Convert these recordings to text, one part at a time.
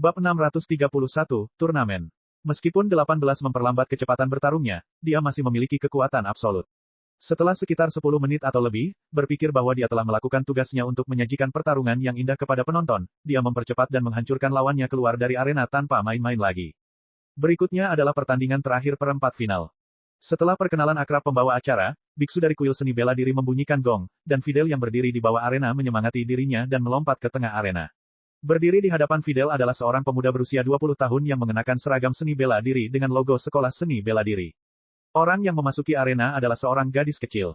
Bab 631, Turnamen. Meskipun 18 memperlambat kecepatan bertarungnya, dia masih memiliki kekuatan absolut. Setelah sekitar 10 menit atau lebih, berpikir bahwa dia telah melakukan tugasnya untuk menyajikan pertarungan yang indah kepada penonton, dia mempercepat dan menghancurkan lawannya keluar dari arena tanpa main-main lagi. Berikutnya adalah pertandingan terakhir perempat final. Setelah perkenalan akrab pembawa acara, biksu dari kuil seni bela diri membunyikan gong, dan Fidel yang berdiri di bawah arena menyemangati dirinya dan melompat ke tengah arena. Berdiri di hadapan Fidel adalah seorang pemuda berusia 20 tahun yang mengenakan seragam seni bela diri dengan logo sekolah seni bela diri. Orang yang memasuki arena adalah seorang gadis kecil.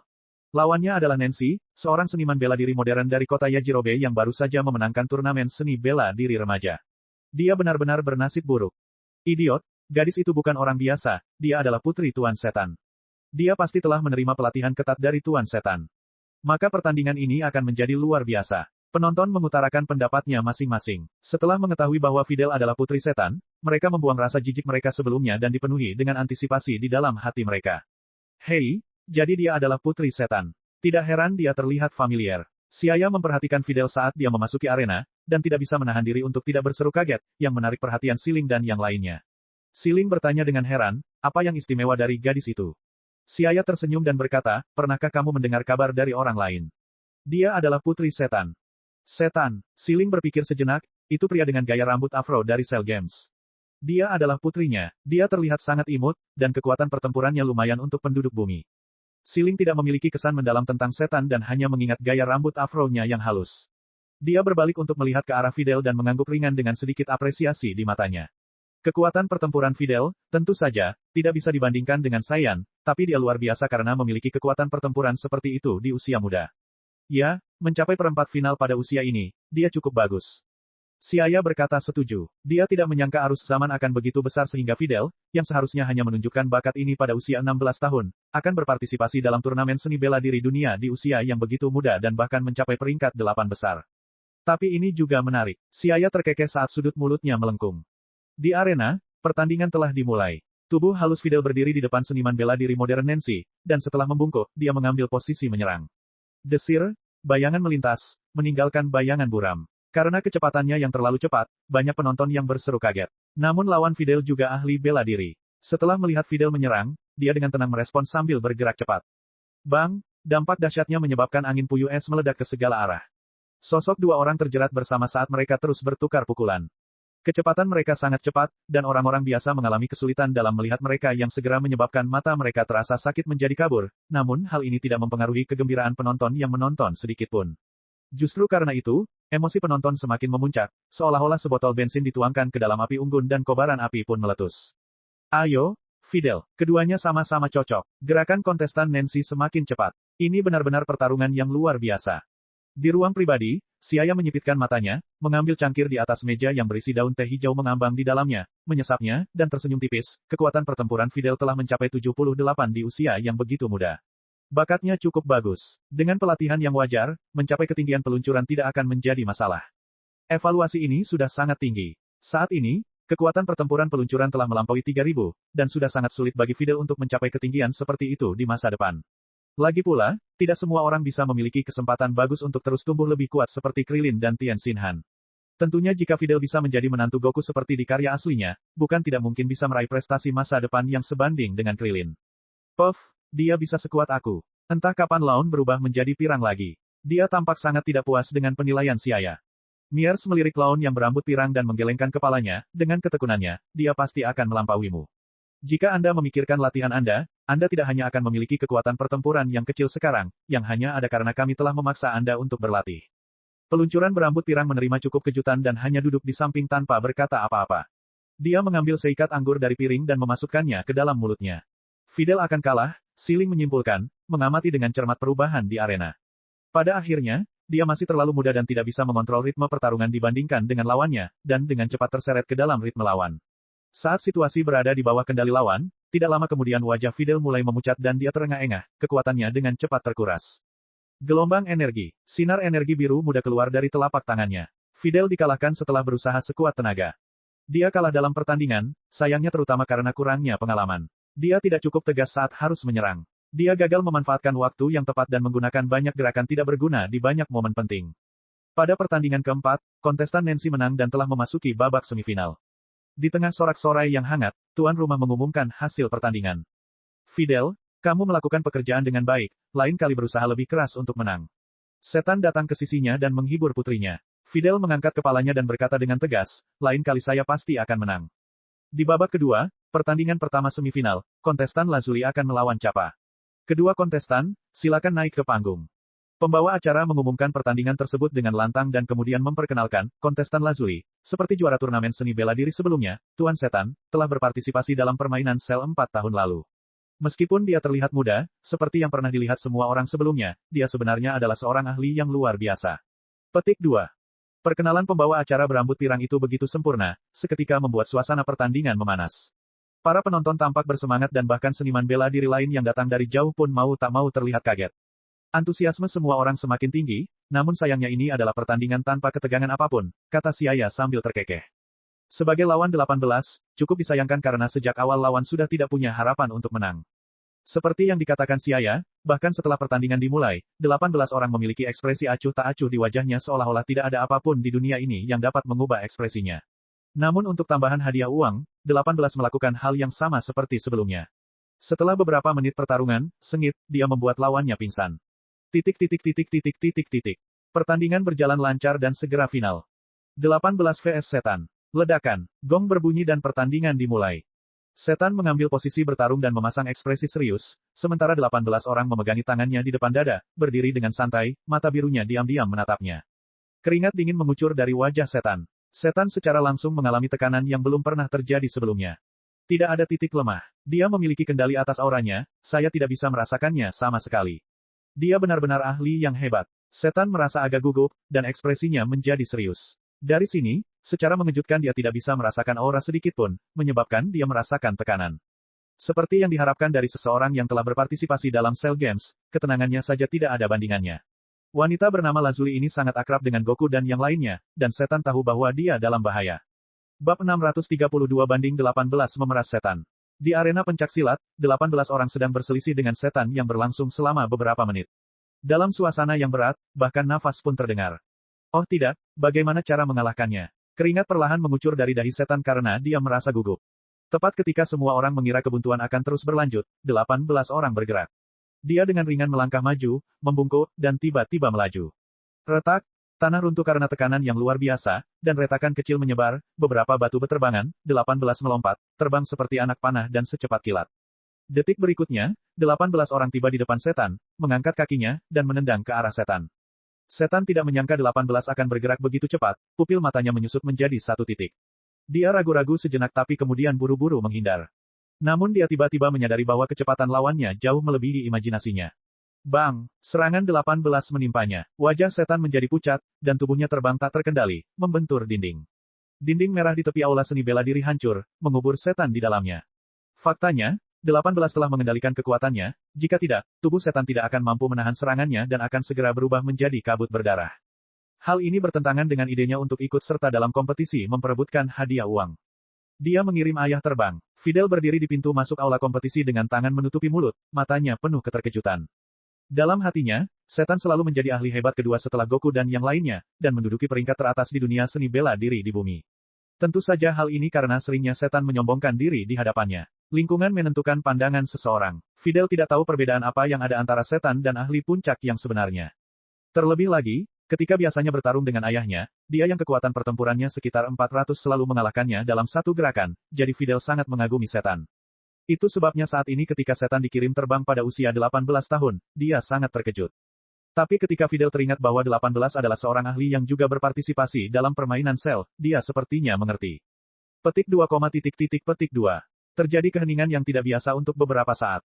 Lawannya adalah Nancy, seorang seniman bela diri modern dari kota Yajirobe yang baru saja memenangkan turnamen seni bela diri remaja. Dia benar-benar bernasib buruk. Idiot, gadis itu bukan orang biasa, dia adalah putri Tuan Setan. Dia pasti telah menerima pelatihan ketat dari Tuan Setan. Maka pertandingan ini akan menjadi luar biasa. Penonton mengutarakan pendapatnya masing-masing. Setelah mengetahui bahwa Fidel adalah putri setan, mereka membuang rasa jijik mereka sebelumnya dan dipenuhi dengan antisipasi di dalam hati mereka. Hei, jadi dia adalah putri setan. Tidak heran dia terlihat familiar. Xiaya memperhatikan Fidel saat dia memasuki arena, dan tidak bisa menahan diri untuk tidak berseru kaget, yang menarik perhatian Siling dan yang lainnya. Siling bertanya dengan heran, apa yang istimewa dari gadis itu? Xiaya tersenyum dan berkata, pernahkah kamu mendengar kabar dari orang lain? Dia adalah putri setan. Setan, Siling berpikir sejenak, itu pria dengan gaya rambut afro dari Cell Games. Dia adalah putrinya, dia terlihat sangat imut, dan kekuatan pertempurannya lumayan untuk penduduk bumi. Siling tidak memiliki kesan mendalam tentang setan dan hanya mengingat gaya rambut afro-nya yang halus. Dia berbalik untuk melihat ke arah Fidel dan mengangguk ringan dengan sedikit apresiasi di matanya. Kekuatan pertempuran Fidel, tentu saja, tidak bisa dibandingkan dengan Saiyan, tapi dia luar biasa karena memiliki kekuatan pertempuran seperti itu di usia muda. Ya, mencapai perempat final pada usia ini, dia cukup bagus. Xiaya berkata setuju. Dia tidak menyangka arus zaman akan begitu besar sehingga Fidel, yang seharusnya hanya menunjukkan bakat ini pada usia 16 tahun, akan berpartisipasi dalam turnamen seni bela diri dunia di usia yang begitu muda dan bahkan mencapai peringkat 8 besar. Tapi ini juga menarik. Xiaya terkekeh saat sudut mulutnya melengkung. Di arena, pertandingan telah dimulai. Tubuh halus Fidel berdiri di depan seniman bela diri modern Nancy, dan setelah membungkuk, dia mengambil posisi menyerang. Desir, bayangan melintas, meninggalkan bayangan buram. Karena kecepatannya yang terlalu cepat, banyak penonton yang berseru kaget. Namun lawan Fidel juga ahli bela diri. Setelah melihat Fidel menyerang, dia dengan tenang merespons sambil bergerak cepat. Bang, dampak dahsyatnya menyebabkan angin puyuh es meledak ke segala arah. Sosok dua orang terjerat bersama saat mereka terus bertukar pukulan. Kecepatan mereka sangat cepat, dan orang-orang biasa mengalami kesulitan dalam melihat mereka yang segera menyebabkan mata mereka terasa sakit menjadi kabur, namun hal ini tidak mempengaruhi kegembiraan penonton yang menonton sedikitpun. Justru karena itu, emosi penonton semakin memuncak, seolah-olah sebotol bensin dituangkan ke dalam api unggun dan kobaran api pun meletus. Ayo, Fidel, keduanya sama-sama cocok. Gerakan kontestan Nancy semakin cepat. Ini benar-benar pertarungan yang luar biasa. Di ruang pribadi, Xiaya menyipitkan matanya, mengambil cangkir di atas meja yang berisi daun teh hijau mengambang di dalamnya, menyesapnya, dan tersenyum tipis. Kekuatan pertempuran Fidel telah mencapai 78 di usia yang begitu muda. Bakatnya cukup bagus. Dengan pelatihan yang wajar, mencapai ketinggian peluncuran tidak akan menjadi masalah. Evaluasi ini sudah sangat tinggi. Saat ini, kekuatan pertempuran peluncuran telah melampaui 3000, dan sudah sangat sulit bagi Fidel untuk mencapai ketinggian seperti itu di masa depan. Lagi pula, tidak semua orang bisa memiliki kesempatan bagus untuk terus tumbuh lebih kuat seperti Krilin dan Tien Xinhan. Tentunya jika Fidel bisa menjadi menantu Goku seperti di karya aslinya, bukan tidak mungkin bisa meraih prestasi masa depan yang sebanding dengan Krilin. Puff, dia bisa sekuat aku. Entah kapan Laun berubah menjadi pirang lagi. Dia tampak sangat tidak puas dengan penilaian Xiaya. Miers melirik Laun yang berambut pirang dan menggelengkan kepalanya, dengan ketekunannya, dia pasti akan melampauimu. Jika Anda memikirkan latihan Anda tidak hanya akan memiliki kekuatan pertempuran yang kecil sekarang, yang hanya ada karena kami telah memaksa Anda untuk berlatih. Peluncuran berambut pirang menerima cukup kejutan dan hanya duduk di samping tanpa berkata apa-apa. Dia mengambil seikat anggur dari piring dan memasukkannya ke dalam mulutnya. Fidel akan kalah, Siling menyimpulkan, mengamati dengan cermat perubahan di arena. Pada akhirnya, dia masih terlalu muda dan tidak bisa mengontrol ritme pertarungan dibandingkan dengan lawannya, dan dengan cepat terseret ke dalam ritme lawan. Saat situasi berada di bawah kendali lawan, tidak lama kemudian wajah Fidel mulai memucat dan dia terengah-engah, kekuatannya dengan cepat terkuras. Gelombang energi, sinar energi biru muda keluar dari telapak tangannya. Fidel dikalahkan setelah berusaha sekuat tenaga. Dia kalah dalam pertandingan, sayangnya terutama karena kurangnya pengalaman. Dia tidak cukup tegas saat harus menyerang. Dia gagal memanfaatkan waktu yang tepat dan menggunakan banyak gerakan tidak berguna di banyak momen penting. Pada pertandingan keempat, kontestan Nancy menang dan telah memasuki babak semifinal. Di tengah sorak-sorai yang hangat, tuan rumah mengumumkan hasil pertandingan. Fidel, kamu melakukan pekerjaan dengan baik, lain kali berusaha lebih keras untuk menang. Setan datang ke sisinya dan menghibur putrinya. Fidel mengangkat kepalanya dan berkata dengan tegas, lain kali saya pasti akan menang. Di babak kedua, pertandingan pertama semifinal, kontestan Lazuli akan melawan Capa. Kedua kontestan, silakan naik ke panggung. Pembawa acara mengumumkan pertandingan tersebut dengan lantang dan kemudian memperkenalkan, kontestan Lazuli, seperti juara turnamen seni bela diri sebelumnya, Tuan Setan, telah berpartisipasi dalam permainan sel 4 tahun lalu. Meskipun dia terlihat muda, seperti yang pernah dilihat semua orang sebelumnya, dia sebenarnya adalah seorang ahli yang luar biasa. Petik 2. Perkenalan pembawa acara berambut pirang itu begitu sempurna, seketika membuat suasana pertandingan memanas. Para penonton tampak bersemangat dan bahkan seniman bela diri lain yang datang dari jauh pun mau tak mau terlihat kaget. Antusiasme semua orang semakin tinggi, namun sayangnya ini adalah pertandingan tanpa ketegangan apapun, kata Siaya sambil terkekeh. Sebagai lawan 18, cukup disayangkan karena sejak awal lawan sudah tidak punya harapan untuk menang. Seperti yang dikatakan Siaya, bahkan setelah pertandingan dimulai, 18 orang memiliki ekspresi acuh tak acuh di wajahnya seolah-olah tidak ada apapun di dunia ini yang dapat mengubah ekspresinya. Namun untuk tambahan hadiah uang, 18 melakukan hal yang sama seperti sebelumnya. Setelah beberapa menit pertarungan, sengit, dia membuat lawannya pingsan. Pertandingan berjalan lancar dan segera final. 18 vs Setan. Ledakan, gong berbunyi dan pertandingan dimulai. Setan mengambil posisi bertarung dan memasang ekspresi serius, sementara 18 orang memegangi tangannya di depan dada, berdiri dengan santai, mata birunya diam-diam menatapnya. Keringat dingin mengucur dari wajah Setan. Setan secara langsung mengalami tekanan yang belum pernah terjadi sebelumnya. Tidak ada titik lemah. Dia memiliki kendali atas auranya, saya tidak bisa merasakannya sama sekali. Dia benar-benar ahli yang hebat. Setan merasa agak gugup, dan ekspresinya menjadi serius. Dari sini, secara mengejutkan dia tidak bisa merasakan aura sedikitpun, menyebabkan dia merasakan tekanan. Seperti yang diharapkan dari seseorang yang telah berpartisipasi dalam Cell Games, ketenangannya saja tidak ada bandingannya. Wanita bernama Lazuli ini sangat akrab dengan Goku dan yang lainnya, dan Setan tahu bahwa dia dalam bahaya. Bab 632/18 memeras Setan. Di arena pencaksilat, 18 orang sedang berselisih dengan Setan yang berlangsung selama beberapa menit. Dalam suasana yang berat, bahkan nafas pun terdengar. Oh tidak, bagaimana cara mengalahkannya? Keringat perlahan mengucur dari dahi Setan karena dia merasa gugup. Tepat ketika semua orang mengira kebuntuan akan terus berlanjut, 18 orang bergerak. Dia dengan ringan melangkah maju, membungkuk, dan tiba-tiba melaju. Retak, tanah runtuh karena tekanan yang luar biasa, dan retakan kecil menyebar, beberapa batu beterbangan, 18 melompat, terbang seperti anak panah dan secepat kilat. Detik berikutnya, 18 orang tiba di depan Setan, mengangkat kakinya, dan menendang ke arah Setan. Setan tidak menyangka 18 akan bergerak begitu cepat, pupil matanya menyusut menjadi satu titik. Dia ragu-ragu sejenak tapi kemudian buru-buru menghindar. Namun dia tiba-tiba menyadari bahwa kecepatan lawannya jauh melebihi imajinasinya. Bang! Serangan 18 menimpanya. Wajah Setan menjadi pucat, dan tubuhnya terbang tak terkendali, membentur dinding. Dinding merah di tepi aula seni bela diri hancur, mengubur Setan di dalamnya. Faktanya, 18 telah mengendalikan kekuatannya, jika tidak, tubuh Setan tidak akan mampu menahan serangannya dan akan segera berubah menjadi kabut berdarah. Hal ini bertentangan dengan idenya untuk ikut serta dalam kompetisi memperebutkan hadiah uang. Dia mengirim ayah terbang. Fidel berdiri di pintu masuk aula kompetisi dengan tangan menutupi mulut, matanya penuh keterkejutan. Dalam hatinya, Setan selalu menjadi ahli hebat kedua setelah Goku dan yang lainnya, dan menduduki peringkat teratas di dunia seni bela diri di bumi. Tentu saja hal ini karena seringnya Setan menyombongkan diri di hadapannya. Lingkungan menentukan pandangan seseorang. Fidel tidak tahu perbedaan apa yang ada antara Setan dan ahli puncak yang sebenarnya. Terlebih lagi, ketika biasanya bertarung dengan ayahnya, dia yang kekuatan pertempurannya sekitar 400 selalu mengalahkannya dalam satu gerakan, jadi Fidel sangat mengagumi Setan. Itu sebabnya saat ini ketika Setan dikirim terbang pada usia 18 tahun, dia sangat terkejut. Tapi ketika Fidel teringat bahwa 18 adalah seorang ahli yang juga berpartisipasi dalam permainan sel, dia sepertinya mengerti. Petik 2, petik 2. Terjadi keheningan yang tidak biasa untuk beberapa saat.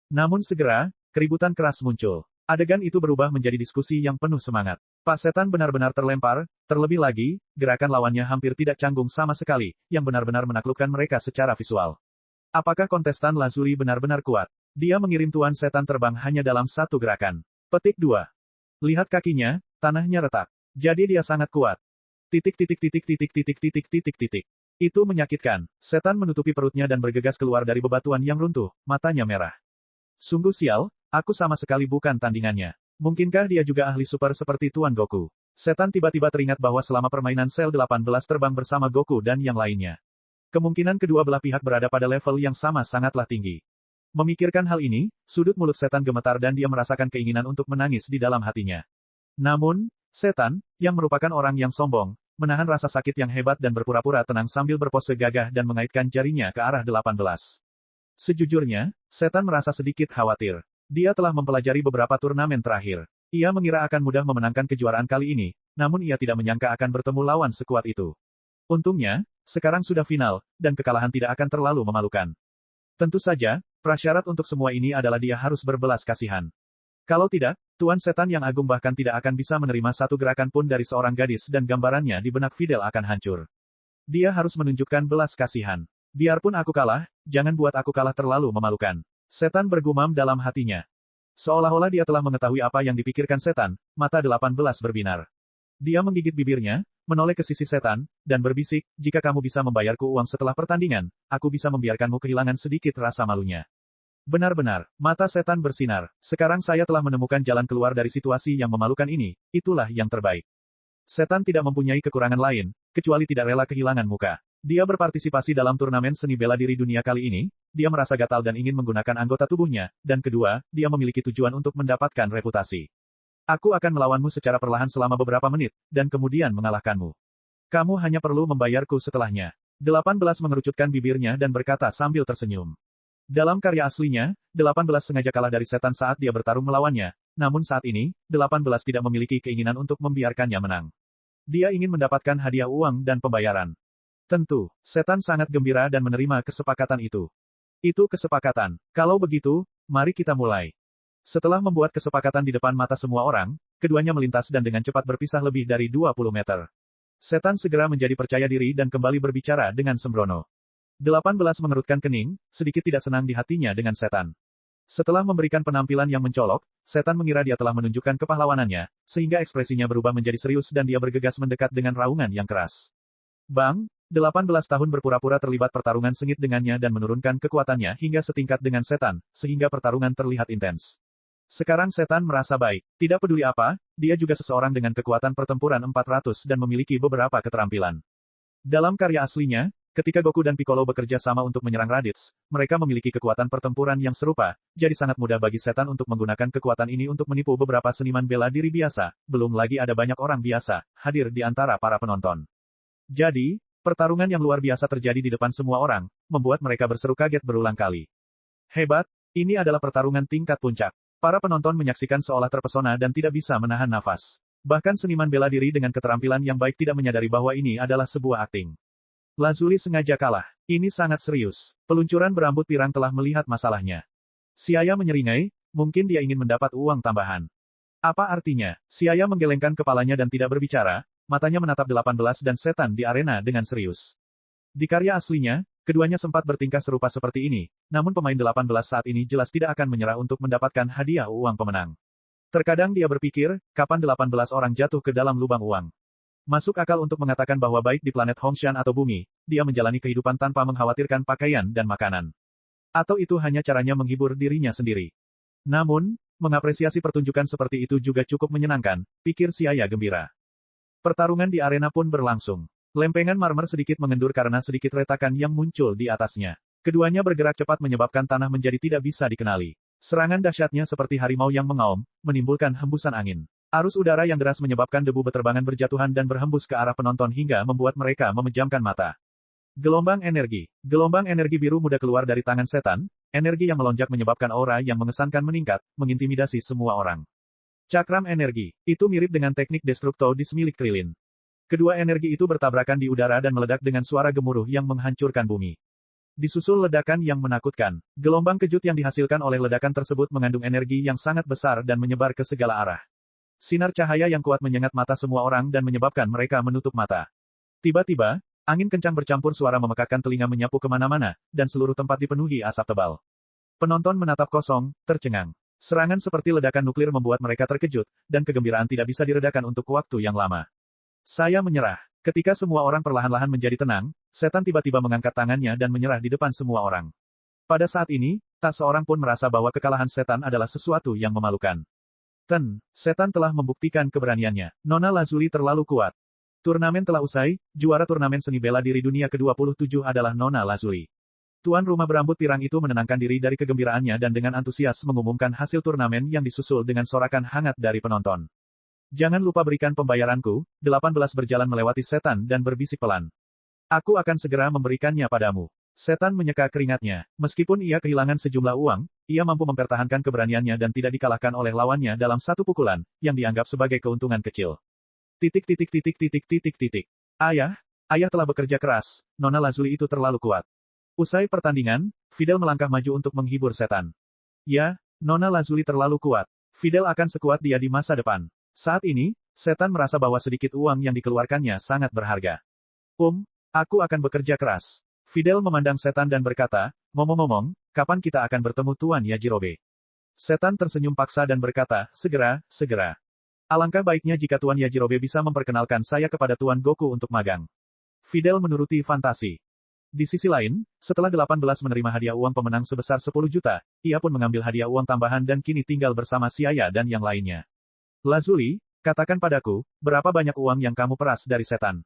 Namun segera, keributan keras muncul. Adegan itu berubah menjadi diskusi yang penuh semangat. Pak Setan benar-benar terlempar, terlebih lagi, gerakan lawannya hampir tidak canggung sama sekali, yang benar-benar menaklukkan mereka secara visual. Apakah kontestan Lazuli benar-benar kuat? Dia mengirim Tuan Setan terbang hanya dalam satu gerakan. Petik 2. Lihat kakinya, tanahnya retak. Jadi dia sangat kuat. Itu menyakitkan. Setan menutupi perutnya dan bergegas keluar dari bebatuan yang runtuh, matanya merah. Sungguh sial, aku sama sekali bukan tandingannya. Mungkinkah dia juga ahli super seperti Tuan Goku? Setan tiba-tiba teringat bahwa selama permainan Sel 18 terbang bersama Goku dan yang lainnya. Kemungkinan kedua belah pihak berada pada level yang sama sangatlah tinggi. Memikirkan hal ini, sudut mulut setan gemetar dan dia merasakan keinginan untuk menangis di dalam hatinya. Namun, setan, yang merupakan orang yang sombong, menahan rasa sakit yang hebat dan berpura-pura tenang sambil berpose gagah dan mengaitkan jarinya ke arah 18. Sejujurnya, setan merasa sedikit khawatir. Dia telah mempelajari beberapa turnamen terakhir. Ia mengira akan mudah memenangkan kejuaraan kali ini, namun ia tidak menyangka akan bertemu lawan sekuat itu. Untungnya, sekarang sudah final, dan kekalahan tidak akan terlalu memalukan. Tentu saja, prasyarat untuk semua ini adalah dia harus berbelas kasihan. Kalau tidak, Tuan Setan yang Agung bahkan tidak akan bisa menerima satu gerakan pun dari seorang gadis dan gambarannya di benak Fidel akan hancur. Dia harus menunjukkan belas kasihan. Biarpun aku kalah, jangan buat aku kalah terlalu memalukan. Setan bergumam dalam hatinya. Seolah-olah dia telah mengetahui apa yang dipikirkan setan, mata 18 berbinar. Dia menggigit bibirnya, menoleh ke sisi setan, dan berbisik, jika kamu bisa membayarku uang setelah pertandingan, aku bisa membiarkanmu kehilangan sedikit rasa malunya. Benar-benar, mata setan bersinar. Sekarang saya telah menemukan jalan keluar dari situasi yang memalukan ini, itulah yang terbaik. Setan tidak mempunyai kekurangan lain, kecuali tidak rela kehilangan muka. Dia berpartisipasi dalam turnamen seni bela diri dunia kali ini, dia merasa gatal dan ingin menggunakan anggota tubuhnya, dan kedua, dia memiliki tujuan untuk mendapatkan reputasi. Aku akan melawanmu secara perlahan selama beberapa menit, dan kemudian mengalahkanmu. Kamu hanya perlu membayarku setelahnya. 18 mengerucutkan bibirnya dan berkata sambil tersenyum. Dalam karya aslinya, 18 sengaja kalah dari setan saat dia bertarung melawannya, namun saat ini, 18 tidak memiliki keinginan untuk membiarkannya menang. Dia ingin mendapatkan hadiah uang dan pembayaran. Tentu, setan sangat gembira dan menerima kesepakatan itu. Itu kesepakatan. Kalau begitu, mari kita mulai. Setelah membuat kesepakatan di depan mata semua orang, keduanya melintas dan dengan cepat berpisah lebih dari 20 meter. Setan segera menjadi percaya diri dan kembali berbicara dengan sembrono. 18 mengerutkan kening, sedikit tidak senang di hatinya dengan setan. Setelah memberikan penampilan yang mencolok, setan mengira dia telah menunjukkan kepahlawanannya, sehingga ekspresinya berubah menjadi serius dan dia bergegas mendekat dengan raungan yang keras. Bang! 18 tahun berpura-pura terlibat pertarungan sengit dengannya dan menurunkan kekuatannya hingga setingkat dengan setan, sehingga pertarungan terlihat intens. Sekarang setan merasa baik. Tidak peduli apa, dia juga seseorang dengan kekuatan pertempuran 400 dan memiliki beberapa keterampilan. Dalam karya aslinya, ketika Goku dan Piccolo bekerja sama untuk menyerang Raditz, mereka memiliki kekuatan pertempuran yang serupa, jadi sangat mudah bagi setan untuk menggunakan kekuatan ini untuk menipu beberapa seniman bela diri biasa, belum lagi ada banyak orang biasa hadir di antara para penonton. Jadi, pertarungan yang luar biasa terjadi di depan semua orang, membuat mereka berseru kaget berulang kali. Hebat, ini adalah pertarungan tingkat puncak. Para penonton menyaksikan seolah terpesona dan tidak bisa menahan nafas. Bahkan seniman bela diri dengan keterampilan yang baik tidak menyadari bahwa ini adalah sebuah akting. Lazuli sengaja kalah. Ini sangat serius. Peluncuran berambut pirang telah melihat masalahnya. Siaya menyeringai, mungkin dia ingin mendapat uang tambahan. Apa artinya? Siaya menggelengkan kepalanya dan tidak berbicara, matanya menatap 18 dan setan di arena dengan serius. Di karya aslinya, keduanya sempat bertingkah serupa seperti ini, namun pemain 18 saat ini jelas tidak akan menyerah untuk mendapatkan hadiah uang pemenang. Terkadang dia berpikir, kapan 18 orang jatuh ke dalam lubang uang. Masuk akal untuk mengatakan bahwa baik di planet Hongshan atau bumi, dia menjalani kehidupan tanpa mengkhawatirkan pakaian dan makanan. Atau itu hanya caranya menghibur dirinya sendiri. Namun, mengapresiasi pertunjukan seperti itu juga cukup menyenangkan, pikir Siaya gembira. Pertarungan di arena pun berlangsung. Lempengan marmer sedikit mengendur karena sedikit retakan yang muncul di atasnya. Keduanya bergerak cepat menyebabkan tanah menjadi tidak bisa dikenali. Serangan dahsyatnya seperti harimau yang mengaum, menimbulkan hembusan angin. Arus udara yang deras menyebabkan debu beterbangan berjatuhan dan berhembus ke arah penonton hingga membuat mereka memejamkan mata. Gelombang energi. Gelombang energi biru muda keluar dari tangan setan, energi yang melonjak menyebabkan aura yang mengesankan meningkat, mengintimidasi semua orang. Cakram energi. Itu mirip dengan teknik Destructodis milik Krillin. Kedua energi itu bertabrakan di udara dan meledak dengan suara gemuruh yang menghancurkan bumi. Disusul ledakan yang menakutkan. Gelombang kejut yang dihasilkan oleh ledakan tersebut mengandung energi yang sangat besar dan menyebar ke segala arah. Sinar cahaya yang kuat menyengat mata semua orang dan menyebabkan mereka menutup mata. Tiba-tiba, angin kencang bercampur suara memekakkan telinga menyapu kemana-mana, dan seluruh tempat dipenuhi asap tebal. Penonton menatap kosong, tercengang. Serangan seperti ledakan nuklir membuat mereka terkejut, dan kegembiraan tidak bisa diredakan untuk waktu yang lama. Saya menyerah. Ketika semua orang perlahan-lahan menjadi tenang, setan tiba-tiba mengangkat tangannya dan menyerah di depan semua orang. Pada saat ini, tak seorang pun merasa bahwa kekalahan setan adalah sesuatu yang memalukan. Setan telah membuktikan keberaniannya. Nona Lazuli terlalu kuat. Turnamen telah usai, juara turnamen seni bela diri dunia ke-27 adalah Nona Lazuli. Tuan rumah berambut pirang itu menenangkan diri dari kegembiraannya dan dengan antusias mengumumkan hasil turnamen yang disusul dengan sorakan hangat dari penonton. Jangan lupa berikan pembayaranku, 18 berjalan melewati setan dan berbisik pelan. Aku akan segera memberikannya padamu. Setan menyeka keringatnya. Meskipun ia kehilangan sejumlah uang, ia mampu mempertahankan keberaniannya dan tidak dikalahkan oleh lawannya dalam satu pukulan, yang dianggap sebagai keuntungan kecil. Ayah telah bekerja keras, Nona Lazuli itu terlalu kuat. Usai pertandingan, Fidel melangkah maju untuk menghibur setan. Ya, Nona Lazuli terlalu kuat. Fidel akan sekuat dia di masa depan. Saat ini, setan merasa bahwa sedikit uang yang dikeluarkannya sangat berharga. Aku akan bekerja keras. Fidel memandang setan dan berkata, ngomong-ngomong, kapan kita akan bertemu Tuan Yajirobe? Setan tersenyum paksa dan berkata, segera. Alangkah baiknya jika Tuan Yajirobe bisa memperkenalkan saya kepada Tuan Goku untuk magang. Fidel menuruti fantasi. Di sisi lain, setelah 18 menerima hadiah uang pemenang sebesar 10 juta, ia pun mengambil hadiah uang tambahan dan kini tinggal bersama Siaya dan yang lainnya. Lazuli, katakan padaku, berapa banyak uang yang kamu peras dari setan?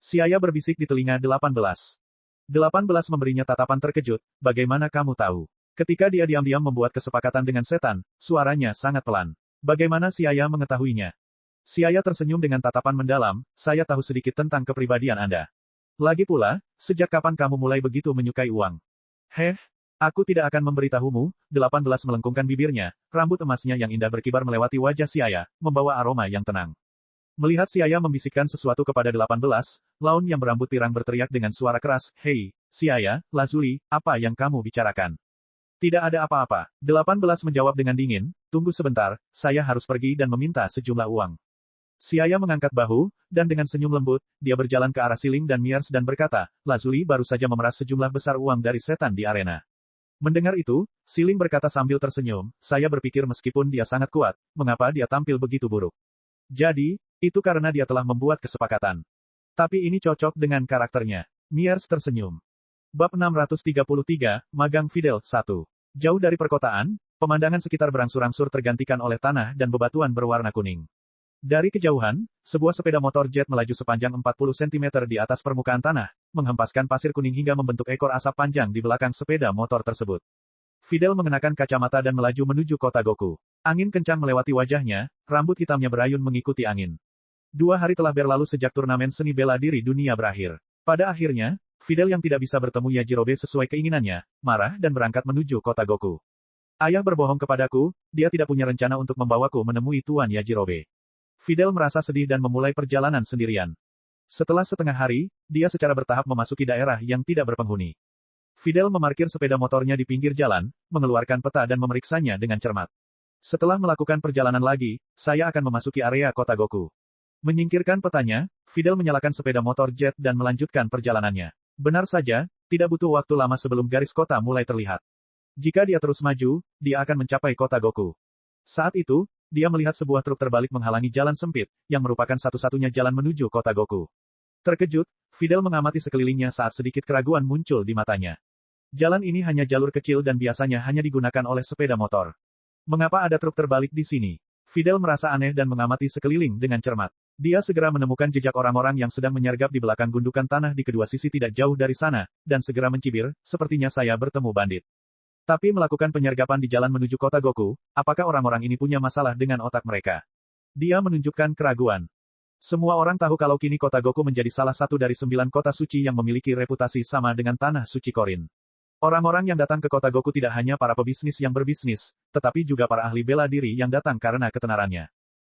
Siaya berbisik di telinga 18. 18 memberinya tatapan terkejut, bagaimana kamu tahu? Ketika dia diam-diam membuat kesepakatan dengan setan, suaranya sangat pelan. Bagaimana Siaya mengetahuinya? Siaya tersenyum dengan tatapan mendalam, saya tahu sedikit tentang kepribadian Anda. Lagi pula, sejak kapan kamu mulai begitu menyukai uang? Aku tidak akan memberitahumu, 18 melengkungkan bibirnya, rambut emasnya yang indah berkibar melewati wajah Siaya, membawa aroma yang tenang. Melihat Siaya membisikkan sesuatu kepada 18, Laun yang berambut pirang berteriak dengan suara keras, hei, Siaya, Lazuli, apa yang kamu bicarakan? Tidak ada apa-apa. 18 menjawab dengan dingin, tunggu sebentar, saya harus pergi dan meminta sejumlah uang. Siaya mengangkat bahu, dan dengan senyum lembut, dia berjalan ke arah Siling dan Miers dan berkata, Lazuli baru saja memeras sejumlah besar uang dari setan di arena. Mendengar itu, Siling berkata sambil tersenyum, saya berpikir meskipun dia sangat kuat, mengapa dia tampil begitu buruk? Jadi, itu karena dia telah membuat kesepakatan. Tapi ini cocok dengan karakternya. Miers tersenyum. Bab 633, Magang Fidel 1. Jauh dari perkotaan, pemandangan sekitar berangsur-angsur tergantikan oleh tanah dan bebatuan berwarna kuning. Dari kejauhan, sebuah sepeda motor jet melaju sepanjang 40 cm di atas permukaan tanah, menghempaskan pasir kuning hingga membentuk ekor asap panjang di belakang sepeda motor tersebut. Fidel mengenakan kacamata dan melaju menuju kota Goku. Angin kencang melewati wajahnya, rambut hitamnya berayun mengikuti angin. 2 hari telah berlalu sejak turnamen seni bela diri dunia berakhir. Pada akhirnya, Fidel yang tidak bisa bertemu Yajirobe sesuai keinginannya, marah dan berangkat menuju kota Goku. Ayah berbohong kepadaku, dia tidak punya rencana untuk membawaku menemui Tuan Yajirobe. Fidel merasa sedih dan memulai perjalanan sendirian. Setelah setengah hari, dia secara bertahap memasuki daerah yang tidak berpenghuni. Fidel memarkir sepeda motornya di pinggir jalan, mengeluarkan peta dan memeriksanya dengan cermat. Setelah melakukan perjalanan lagi, saya akan memasuki area kota Goku. Menyingkirkan petanya, Fidel menyalakan sepeda motor jet dan melanjutkan perjalanannya. Benar saja, tidak butuh waktu lama sebelum garis kota mulai terlihat. Jika dia terus maju, dia akan mencapai kota Goku. Saat itu, dia melihat sebuah truk terbalik menghalangi jalan sempit, yang merupakan satu-satunya jalan menuju kota Goku. Terkejut, Fidel mengamati sekelilingnya saat sedikit keraguan muncul di matanya. Jalan ini hanya jalur kecil dan biasanya hanya digunakan oleh sepeda motor. Mengapa ada truk terbalik di sini? Fidel merasa aneh dan mengamati sekeliling dengan cermat. Dia segera menemukan jejak orang-orang yang sedang menyergap di belakang gundukan tanah di kedua sisi tidak jauh dari sana, dan segera mencibir, sepertinya saya bertemu bandit. Tapi melakukan penyergapan di jalan menuju kota Goku, apakah orang-orang ini punya masalah dengan otak mereka? Dia menunjukkan keraguan. Semua orang tahu kalau kini kota Goku menjadi salah satu dari 9 kota suci yang memiliki reputasi sama dengan tanah suci Korin. Orang-orang yang datang ke kota Goku tidak hanya para pebisnis yang berbisnis, tetapi juga para ahli bela diri yang datang karena ketenarannya.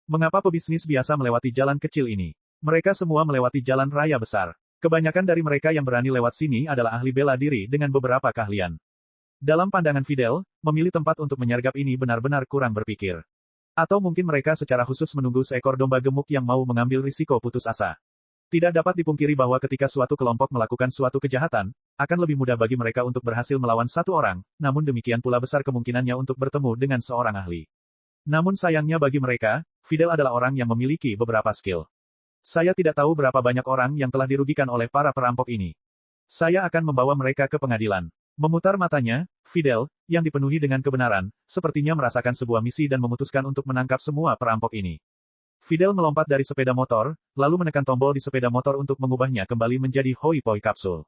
Mengapa pebisnis biasa melewati jalan kecil ini? Mereka semua melewati jalan raya besar. Kebanyakan dari mereka yang berani lewat sini adalah ahli bela diri dengan beberapa keahlian. Dalam pandangan Fidel, memilih tempat untuk menyergap ini benar-benar kurang berpikir. Atau mungkin mereka secara khusus menunggu seekor domba gemuk yang mau mengambil risiko putus asa. Tidak dapat dipungkiri bahwa ketika suatu kelompok melakukan suatu kejahatan, akan lebih mudah bagi mereka untuk berhasil melawan satu orang, namun demikian pula besar kemungkinannya untuk bertemu dengan seorang ahli. Namun sayangnya bagi mereka, Fidel adalah orang yang memiliki beberapa skill. Saya tidak tahu berapa banyak orang yang telah dirugikan oleh para perampok ini. Saya akan membawa mereka ke pengadilan. Memutar matanya, Fidel, yang dipenuhi dengan kebenaran, sepertinya merasakan sebuah misi dan memutuskan untuk menangkap semua perampok ini. Fidel melompat dari sepeda motor, lalu menekan tombol di sepeda motor untuk mengubahnya kembali menjadi Hoi Poi kapsul.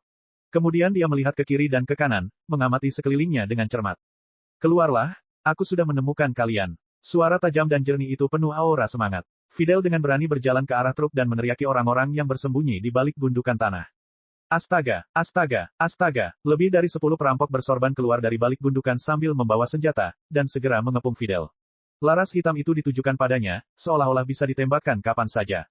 Kemudian dia melihat ke kiri dan ke kanan, mengamati sekelilingnya dengan cermat. Keluarlah, aku sudah menemukan kalian. Suara tajam dan jernih itu penuh aura semangat. Fidel dengan berani berjalan ke arah truk dan meneriaki orang-orang yang bersembunyi di balik gundukan tanah. Astaga, astaga, astaga, lebih dari 10 perampok bersorban keluar dari balik gundukan sambil membawa senjata, dan segera mengepung Fidel. Laras hitam itu ditujukan padanya, seolah-olah bisa ditembakkan kapan saja.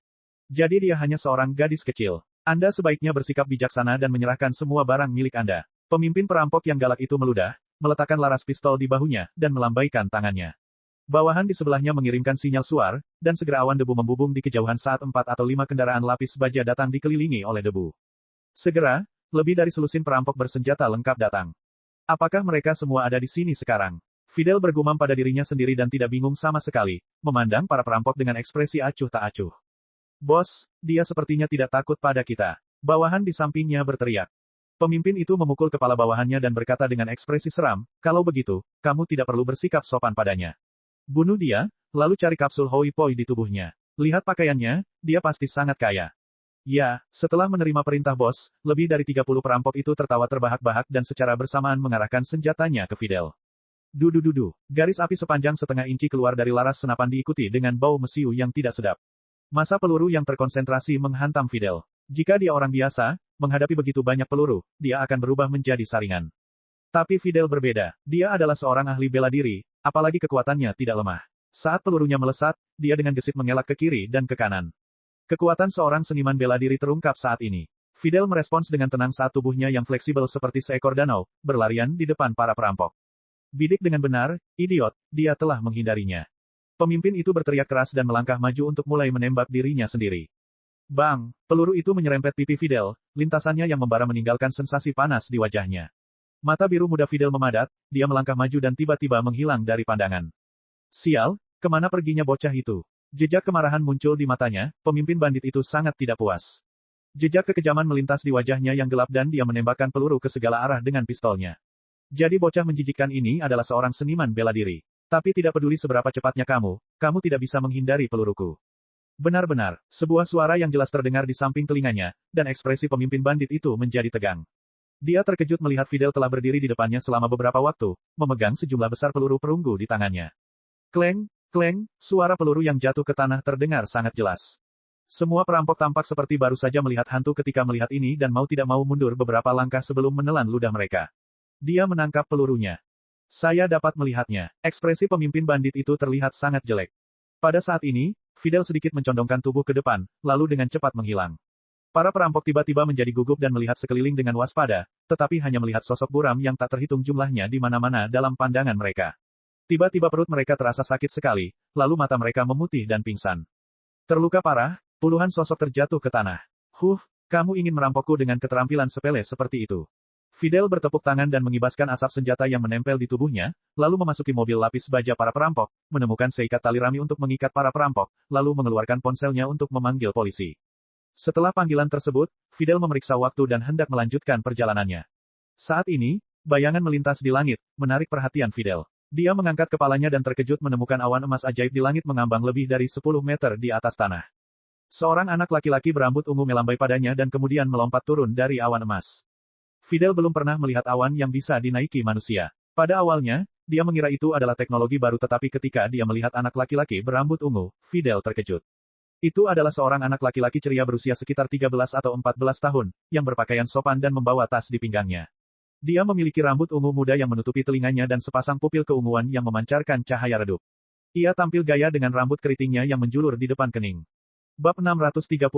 Jadi dia hanya seorang gadis kecil. Anda sebaiknya bersikap bijaksana dan menyerahkan semua barang milik Anda. Pemimpin perampok yang galak itu meludah, meletakkan laras pistol di bahunya, dan melambaikan tangannya. Bawahan di sebelahnya mengirimkan sinyal suar, dan segera awan debu membubung di kejauhan saat 4 atau 5 kendaraan lapis baja datang dikelilingi oleh debu. Segera, lebih dari selusin perampok bersenjata lengkap datang. Apakah mereka semua ada di sini sekarang? Fidel bergumam pada dirinya sendiri dan tidak bingung sama sekali, memandang para perampok dengan ekspresi acuh tak acuh. Bos, dia sepertinya tidak takut pada kita. Bawahan di sampingnya berteriak. Pemimpin itu memukul kepala bawahannya dan berkata dengan ekspresi seram, kalau begitu, kamu tidak perlu bersikap sopan padanya. Bunuh dia, lalu cari kapsul Hoi Poi di tubuhnya. Lihat pakaiannya, dia pasti sangat kaya. Ya, setelah menerima perintah bos, lebih dari 30 perampok itu tertawa terbahak-bahak dan secara bersamaan mengarahkan senjatanya ke Fidel. Dudu-dudu, garis api sepanjang setengah inci keluar dari laras senapan diikuti dengan bau mesiu yang tidak sedap. Massa peluru yang terkonsentrasi menghantam Fidel. Jika dia orang biasa, menghadapi begitu banyak peluru, dia akan berubah menjadi saringan. Tapi Fidel berbeda. Dia adalah seorang ahli bela diri, apalagi kekuatannya tidak lemah. Saat pelurunya melesat, dia dengan gesit mengelak ke kiri dan ke kanan. Kekuatan seorang seniman bela diri terungkap saat ini. Fidel merespons dengan tenang saat tubuhnya yang fleksibel seperti seekor danau, berlarian di depan para perampok. Bidik dengan benar, idiot, dia telah menghindarinya. Pemimpin itu berteriak keras dan melangkah maju untuk mulai menembak dirinya sendiri. Bang, peluru itu menyerempet pipi Fidel, lintasannya yang membara meninggalkan sensasi panas di wajahnya. Mata biru muda Fidel memadat, dia melangkah maju dan tiba-tiba menghilang dari pandangan. Sial, kemana perginya bocah itu? Jejak kemarahan muncul di matanya, pemimpin bandit itu sangat tidak puas. Jejak kekejaman melintas di wajahnya yang gelap dan dia menembakkan peluru ke segala arah dengan pistolnya. Jadi bocah menjijikkan ini adalah seorang seniman bela diri. Tapi tidak peduli seberapa cepatnya kamu tidak bisa menghindari peluruku. Benar-benar, sebuah suara yang jelas terdengar di samping telinganya, dan ekspresi pemimpin bandit itu menjadi tegang. Dia terkejut melihat Fidel telah berdiri di depannya selama beberapa waktu, memegang sejumlah besar peluru perunggu di tangannya. Kleng, kleng, suara peluru yang jatuh ke tanah terdengar sangat jelas. Semua perampok tampak seperti baru saja melihat hantu ketika melihat ini dan mau tidak mau mundur beberapa langkah sebelum menelan ludah mereka. Dia menangkap pelurunya. Saya dapat melihatnya. Ekspresi pemimpin bandit itu terlihat sangat jelek. Pada saat ini, Fidel sedikit mencondongkan tubuh ke depan, lalu dengan cepat menghilang. Para perampok tiba-tiba menjadi gugup dan melihat sekeliling dengan waspada, tetapi hanya melihat sosok buram yang tak terhitung jumlahnya di mana-mana dalam pandangan mereka. Tiba-tiba perut mereka terasa sakit sekali, lalu mata mereka memutih dan pingsan. Terluka parah, puluhan sosok terjatuh ke tanah. Kamu ingin merampokku dengan keterampilan sepele seperti itu. Fidel bertepuk tangan dan mengibaskan asap senjata yang menempel di tubuhnya, lalu memasuki mobil lapis baja para perampok, menemukan seikat tali rami untuk mengikat para perampok, lalu mengeluarkan ponselnya untuk memanggil polisi. Setelah panggilan tersebut, Fidel memeriksa waktu dan hendak melanjutkan perjalanannya. Saat ini, bayangan melintas di langit, menarik perhatian Fidel. Dia mengangkat kepalanya dan terkejut menemukan awan emas ajaib di langit mengambang lebih dari 10 meter di atas tanah. Seorang anak laki-laki berambut ungu melambai padanya dan kemudian melompat turun dari awan emas. Fidel belum pernah melihat awan yang bisa dinaiki manusia. Pada awalnya, dia mengira itu adalah teknologi baru tetapi ketika dia melihat anak laki-laki berambut ungu, Fidel terkejut. Itu adalah seorang anak laki-laki ceria berusia sekitar 13 atau 14 tahun, yang berpakaian sopan dan membawa tas di pinggangnya. Dia memiliki rambut ungu muda yang menutupi telinganya dan sepasang pupil keunguan yang memancarkan cahaya redup. Ia tampil gaya dengan rambut keritingnya yang menjulur di depan kening. Bab 634,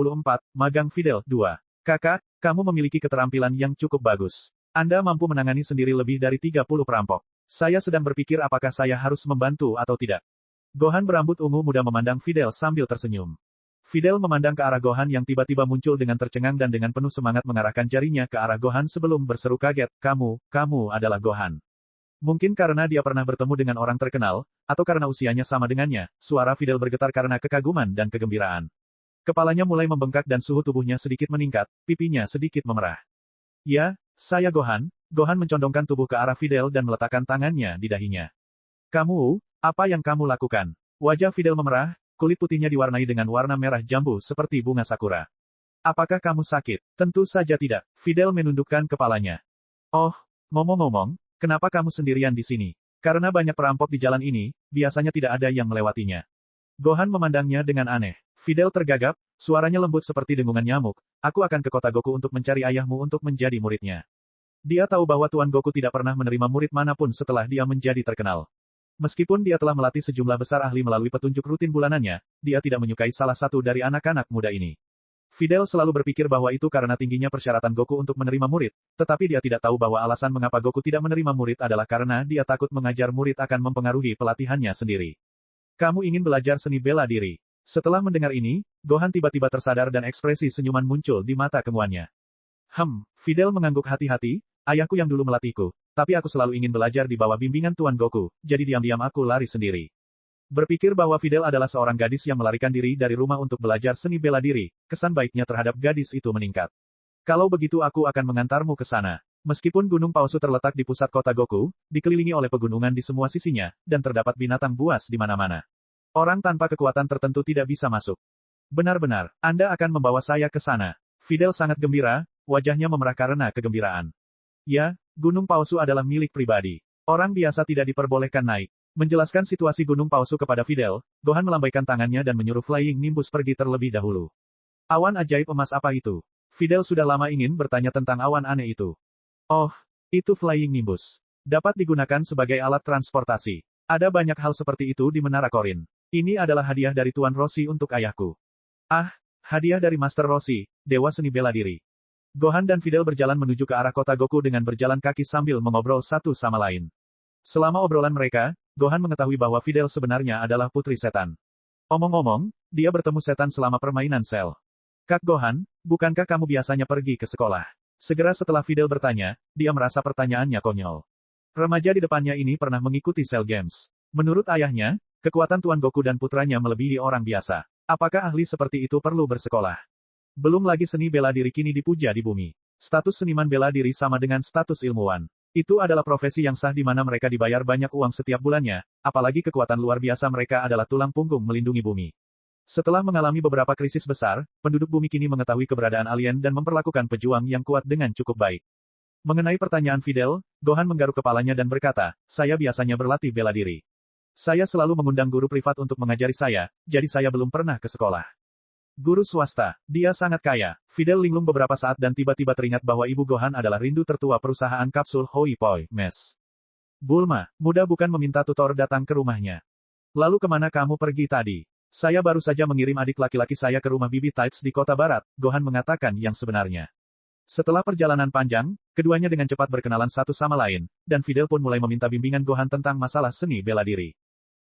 Magang Fidel, 2. Kakak, kamu memiliki keterampilan yang cukup bagus. Anda mampu menangani sendiri lebih dari 30 perampok. Saya sedang berpikir apakah saya harus membantu atau tidak. Gohan berambut ungu muda memandang Fidel sambil tersenyum. Fidel memandang ke arah Gohan yang tiba-tiba muncul dengan tercengang dan dengan penuh semangat mengarahkan jarinya ke arah Gohan sebelum berseru kaget, kamu adalah Gohan. Mungkin karena dia pernah bertemu dengan orang terkenal, atau karena usianya sama dengannya, suara Fidel bergetar karena kekaguman dan kegembiraan. Kepalanya mulai membengkak dan suhu tubuhnya sedikit meningkat, pipinya sedikit memerah. Ya, Saya Gohan. Gohan mencondongkan tubuh ke arah Fidel dan meletakkan tangannya di dahinya. Kamu, apa yang kamu lakukan? Wajah Fidel memerah, kulit putihnya diwarnai dengan warna merah jambu seperti bunga sakura. Apakah kamu sakit? Tentu saja tidak. Fidel menundukkan kepalanya. Oh, ngomong-ngomong, kenapa kamu sendirian di sini? Karena banyak perampok di jalan ini, biasanya tidak ada yang melewatinya. Gohan memandangnya dengan aneh. Fidel tergagap, suaranya lembut seperti dengungan nyamuk. Aku akan ke kota Goku untuk mencari ayahmu untuk menjadi muridnya. Dia tahu bahwa Tuan Goku tidak pernah menerima murid manapun setelah dia menjadi terkenal. Meskipun dia telah melatih sejumlah besar ahli melalui petunjuk rutin bulanannya, dia tidak menyukai salah satu dari anak-anak muda ini. Fidel selalu berpikir bahwa itu karena tingginya persyaratan Goku untuk menerima murid, tetapi dia tidak tahu bahwa alasan mengapa Goku tidak menerima murid adalah karena dia takut mengajar murid akan mempengaruhi pelatihannya sendiri. Kamu ingin belajar seni bela diri. Setelah mendengar ini, Gohan tiba-tiba tersadar dan ekspresi senyuman muncul di mata kemuannya. Fidel mengangguk hati-hati, ayahku yang dulu melatihku, tapi aku selalu ingin belajar di bawah bimbingan Tuan Goku, jadi diam-diam aku lari sendiri. Berpikir bahwa Fidel adalah seorang gadis yang melarikan diri dari rumah untuk belajar seni bela diri, kesan baiknya terhadap gadis itu meningkat. Kalau begitu aku akan mengantarmu ke sana. Meskipun gunung palsu terletak di pusat kota Goku, dikelilingi oleh pegunungan di semua sisinya, dan terdapat binatang buas di mana-mana. Orang tanpa kekuatan tertentu tidak bisa masuk. Benar-benar, Anda akan membawa saya ke sana. Fidel sangat gembira, wajahnya memerah karena kegembiraan. Ya, gunung palsu adalah milik pribadi. Orang biasa tidak diperbolehkan naik. Menjelaskan situasi gunung palsu kepada Fidel, Gohan melambaikan tangannya dan menyuruh Flying Nimbus pergi terlebih dahulu. Awan ajaib emas apa itu? Fidel sudah lama ingin bertanya tentang awan aneh itu. Oh, itu Flying Nimbus. Dapat digunakan sebagai alat transportasi. Ada banyak hal seperti itu di Menara Korin. Ini adalah hadiah dari Tuan Rossi untuk ayahku. Ah, hadiah dari Master Rossi, Dewa Seni Bela Diri. Gohan dan Fidel berjalan menuju ke arah kota Goku dengan berjalan kaki sambil mengobrol satu sama lain. Selama obrolan mereka, Gohan mengetahui bahwa Fidel sebenarnya adalah putri setan. Omong-omong, dia bertemu setan selama permainan sel. Kak Gohan, bukankah kamu biasanya pergi ke sekolah? Segera setelah Fidel bertanya, dia merasa pertanyaannya konyol. Remaja di depannya ini pernah mengikuti Cell Games. Menurut ayahnya, kekuatan Tuan Goku dan putranya melebihi orang biasa. Apakah ahli seperti itu perlu bersekolah? Belum lagi seni bela diri kini dipuja di bumi. Status seniman bela diri sama dengan status ilmuwan. Itu adalah profesi yang sah di mana mereka dibayar banyak uang setiap bulannya, apalagi kekuatan luar biasa mereka adalah tulang punggung melindungi bumi. Setelah mengalami beberapa krisis besar, penduduk bumi kini mengetahui keberadaan alien dan memperlakukan pejuang yang kuat dengan cukup baik. Mengenai pertanyaan Fidel, Gohan menggaruk kepalanya dan berkata, saya biasanya berlatih bela diri. Saya selalu mengundang guru privat untuk mengajari saya, jadi saya belum pernah ke sekolah. Guru swasta, dia sangat kaya. Fidel linglung beberapa saat dan tiba-tiba teringat bahwa ibu Gohan adalah rindu tertua perusahaan kapsul Hoi Poi Mess. Bulma, muda bukan meminta tutor datang ke rumahnya. Lalu kemana kamu pergi tadi? Saya baru saja mengirim adik laki-laki saya ke rumah Bibi Tights di kota barat, Gohan mengatakan yang sebenarnya. Setelah perjalanan panjang, keduanya dengan cepat berkenalan satu sama lain, dan Fidel pun mulai meminta bimbingan Gohan tentang masalah seni bela diri.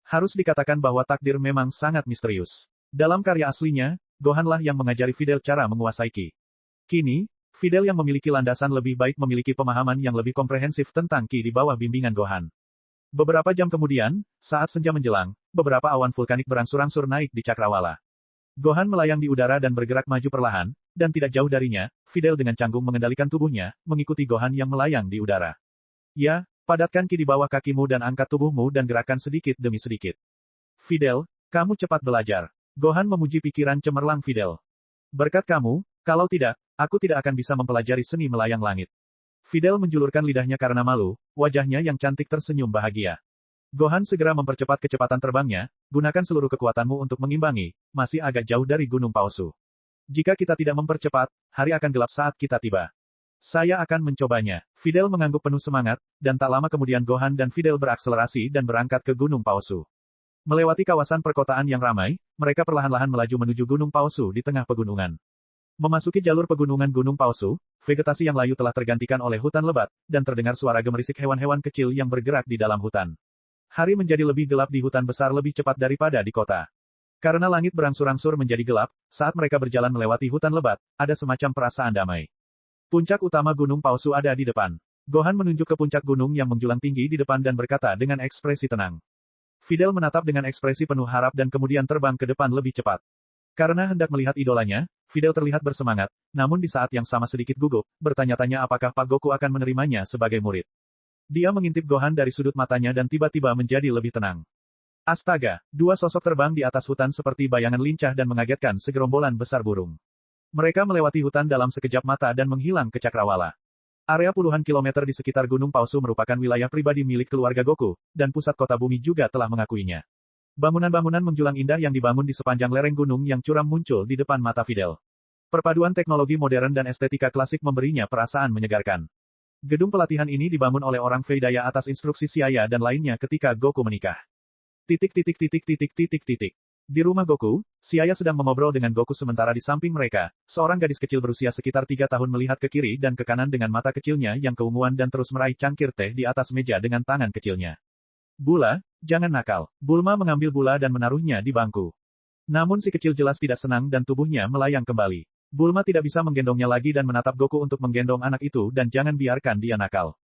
Harus dikatakan bahwa takdir memang sangat misterius. Dalam karya aslinya, Gohanlah yang mengajari Fidel cara menguasai Ki. Kini, Fidel yang memiliki landasan lebih baik memiliki pemahaman yang lebih komprehensif tentang Ki di bawah bimbingan Gohan. Beberapa jam kemudian, saat senja menjelang, beberapa awan vulkanik berangsur-angsur naik di Cakrawala. Gohan melayang di udara dan bergerak maju perlahan, dan tidak jauh darinya, Fidel dengan canggung mengendalikan tubuhnya, mengikuti Gohan yang melayang di udara. Ya, padatkan Ki di bawah kakimu dan angkat tubuhmu dan gerakan sedikit demi sedikit. Fidel, kamu cepat belajar. Gohan memuji pikiran cemerlang Fidel. Berkat kamu, kalau tidak, aku tidak akan bisa mempelajari seni melayang langit. Fidel menjulurkan lidahnya karena malu, wajahnya yang cantik tersenyum bahagia. Gohan segera mempercepat kecepatan terbangnya, gunakan seluruh kekuatanmu untuk mengimbangi, masih agak jauh dari gunung palsu. Jika kita tidak mempercepat, hari akan gelap saat kita tiba. Saya akan mencobanya. Fidel mengangguk penuh semangat, dan tak lama kemudian Gohan dan Fidel berakselerasi dan berangkat ke gunung palsu. Melewati kawasan perkotaan yang ramai, mereka perlahan-lahan melaju menuju gunung palsu di tengah pegunungan. Memasuki jalur pegunungan gunung palsu, vegetasi yang layu telah tergantikan oleh hutan lebat, dan terdengar suara gemerisik hewan-hewan kecil yang bergerak di dalam hutan. Hari menjadi lebih gelap di hutan besar lebih cepat daripada di kota. Karena langit berangsur-angsur menjadi gelap, saat mereka berjalan melewati hutan lebat, ada semacam perasaan damai. Puncak utama gunung palsu ada di depan. Gohan menunjuk ke puncak gunung yang menjulang tinggi di depan dan berkata dengan ekspresi tenang. Fidel menatap dengan ekspresi penuh harap dan kemudian terbang ke depan lebih cepat. Karena hendak melihat idolanya, Fidel terlihat bersemangat, namun di saat yang sama sedikit gugup, bertanya-tanya apakah Pak Goku akan menerimanya sebagai murid. Dia mengintip Gohan dari sudut matanya dan tiba-tiba menjadi lebih tenang. Astaga, dua sosok terbang di atas hutan seperti bayangan lincah dan mengagetkan segerombolan besar burung. Mereka melewati hutan dalam sekejap mata dan menghilang ke cakrawala. Area puluhan kilometer di sekitar Gunung Palsu merupakan wilayah pribadi milik keluarga Goku, dan pusat kota bumi juga telah mengakuinya. Bangunan-bangunan menjulang indah yang dibangun di sepanjang lereng gunung yang curam muncul di depan mata Fidel. Perpaduan teknologi modern dan estetika klasik memberinya perasaan menyegarkan. Gedung pelatihan ini dibangun oleh orang Veidaya atas instruksi Siaya dan lainnya ketika Goku menikah. Di rumah Goku, Siaya sedang mengobrol dengan Goku sementara di samping mereka, seorang gadis kecil berusia sekitar 3 tahun melihat ke kiri dan ke kanan dengan mata kecilnya yang keunguan dan terus meraih cangkir teh di atas meja dengan tangan kecilnya. Bula, jangan nakal. Bulma mengambil bula dan menaruhnya di bangku. Namun si kecil jelas tidak senang dan tubuhnya melayang kembali. Bulma tidak bisa menggendongnya lagi dan menatap Goku untuk menggendong anak itu dan jangan biarkan dia nakal.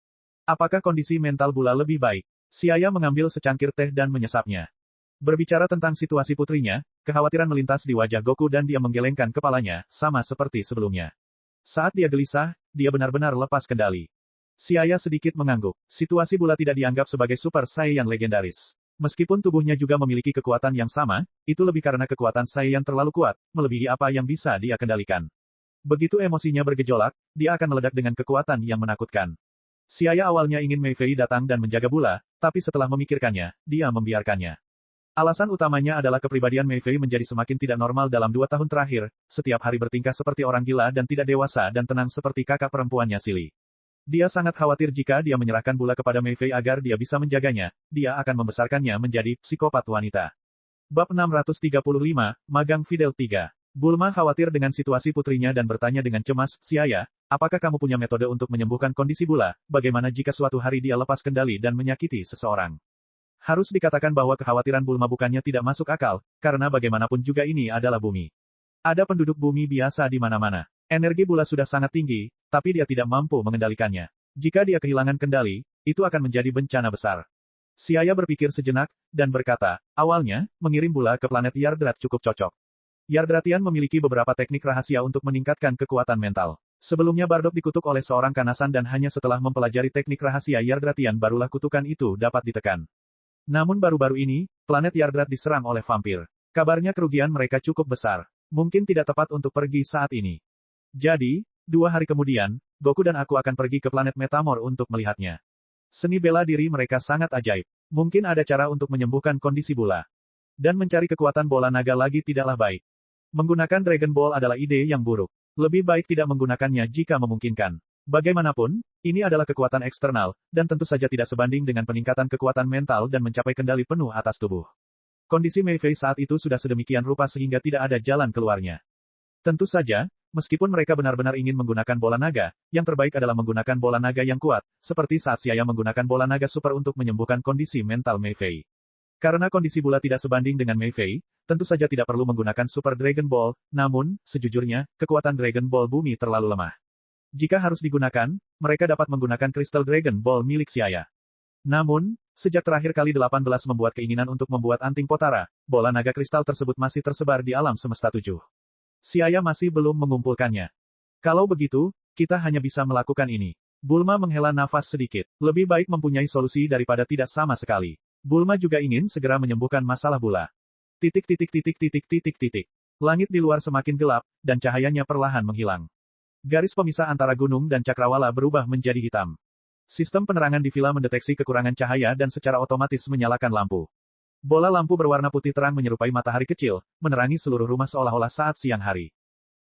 Apakah kondisi mental Bula lebih baik? Siaya mengambil secangkir teh dan menyesapnya. Berbicara tentang situasi putrinya, kekhawatiran melintas di wajah Goku dan dia menggelengkan kepalanya, sama seperti sebelumnya. Saat dia gelisah, dia benar-benar lepas kendali. Siaya sedikit mengangguk. Situasi Bula tidak dianggap sebagai Super Saiyan legendaris. Meskipun tubuhnya juga memiliki kekuatan yang sama, itu lebih karena kekuatan Saiyan terlalu kuat, melebihi apa yang bisa dia kendalikan. Begitu emosinya bergejolak, dia akan meledak dengan kekuatan yang menakutkan. Siaya awalnya ingin Mei Fei datang dan menjaga Bula, tapi setelah memikirkannya, dia membiarkannya. Alasan utamanya adalah kepribadian Mei Fei menjadi semakin tidak normal dalam 2 tahun terakhir, setiap hari bertingkah seperti orang gila dan tidak dewasa dan tenang seperti kakak perempuannya Silly. Dia sangat khawatir jika dia menyerahkan Bula kepada Mei Fei agar dia bisa menjaganya, dia akan membesarkannya menjadi psikopat wanita. Bab 635, Magang Fidel 3. Bulma khawatir dengan situasi putrinya dan bertanya dengan cemas, Siaya, apakah kamu punya metode untuk menyembuhkan kondisi Bula? Bagaimana jika suatu hari dia lepas kendali dan menyakiti seseorang? Harus dikatakan bahwa kekhawatiran Bulma bukannya tidak masuk akal, karena bagaimanapun juga ini adalah bumi. Ada penduduk bumi biasa di mana-mana. Energi Bula sudah sangat tinggi, tapi dia tidak mampu mengendalikannya. Jika dia kehilangan kendali, itu akan menjadi bencana besar. Siaya berpikir sejenak, dan berkata, awalnya, mengirim Bula ke planet Yardrat cukup cocok. Yardratian memiliki beberapa teknik rahasia untuk meningkatkan kekuatan mental. Sebelumnya Bardock dikutuk oleh seorang kanasan dan hanya setelah mempelajari teknik rahasia Yardratian barulah kutukan itu dapat ditekan. Namun baru-baru ini, planet Yardrat diserang oleh vampir. Kabarnya kerugian mereka cukup besar. Mungkin tidak tepat untuk pergi saat ini. Jadi, 2 hari kemudian, Goku dan aku akan pergi ke planet Metamor untuk melihatnya. Seni bela diri mereka sangat ajaib. Mungkin ada cara untuk menyembuhkan kondisi Bula. Dan mencari kekuatan bola naga lagi tidaklah baik. Menggunakan Dragon Ball adalah ide yang buruk. Lebih baik tidak menggunakannya jika memungkinkan. Bagaimanapun, ini adalah kekuatan eksternal, dan tentu saja tidak sebanding dengan peningkatan kekuatan mental dan mencapai kendali penuh atas tubuh. Kondisi Mei Fei saat itu sudah sedemikian rupa sehingga tidak ada jalan keluarnya. Tentu saja, meskipun mereka benar-benar ingin menggunakan bola naga, yang terbaik adalah menggunakan bola naga yang kuat, seperti saat Siaya menggunakan bola naga super untuk menyembuhkan kondisi mental Mei Fei. Karena kondisi Bula tidak sebanding dengan Mei Fei, tentu saja tidak perlu menggunakan Super Dragon Ball, namun, sejujurnya, kekuatan Dragon Ball bumi terlalu lemah. Jika harus digunakan, mereka dapat menggunakan Crystal Dragon Ball milik Siaya. Namun, sejak terakhir kali 18 membuat keinginan untuk membuat anting Potara, bola naga kristal tersebut masih tersebar di alam semesta 7. Siaya masih belum mengumpulkannya. Kalau begitu, kita hanya bisa melakukan ini. Bulma menghela nafas sedikit. Lebih baik mempunyai solusi daripada tidak sama sekali. Bulma juga ingin segera menyembuhkan masalah Bula. Langit di luar semakin gelap, dan cahayanya perlahan menghilang. Garis pemisah antara gunung dan cakrawala berubah menjadi hitam. Sistem penerangan di villa mendeteksi kekurangan cahaya dan secara otomatis menyalakan lampu. Bola lampu berwarna putih terang menyerupai matahari kecil, menerangi seluruh rumah seolah-olah saat siang hari.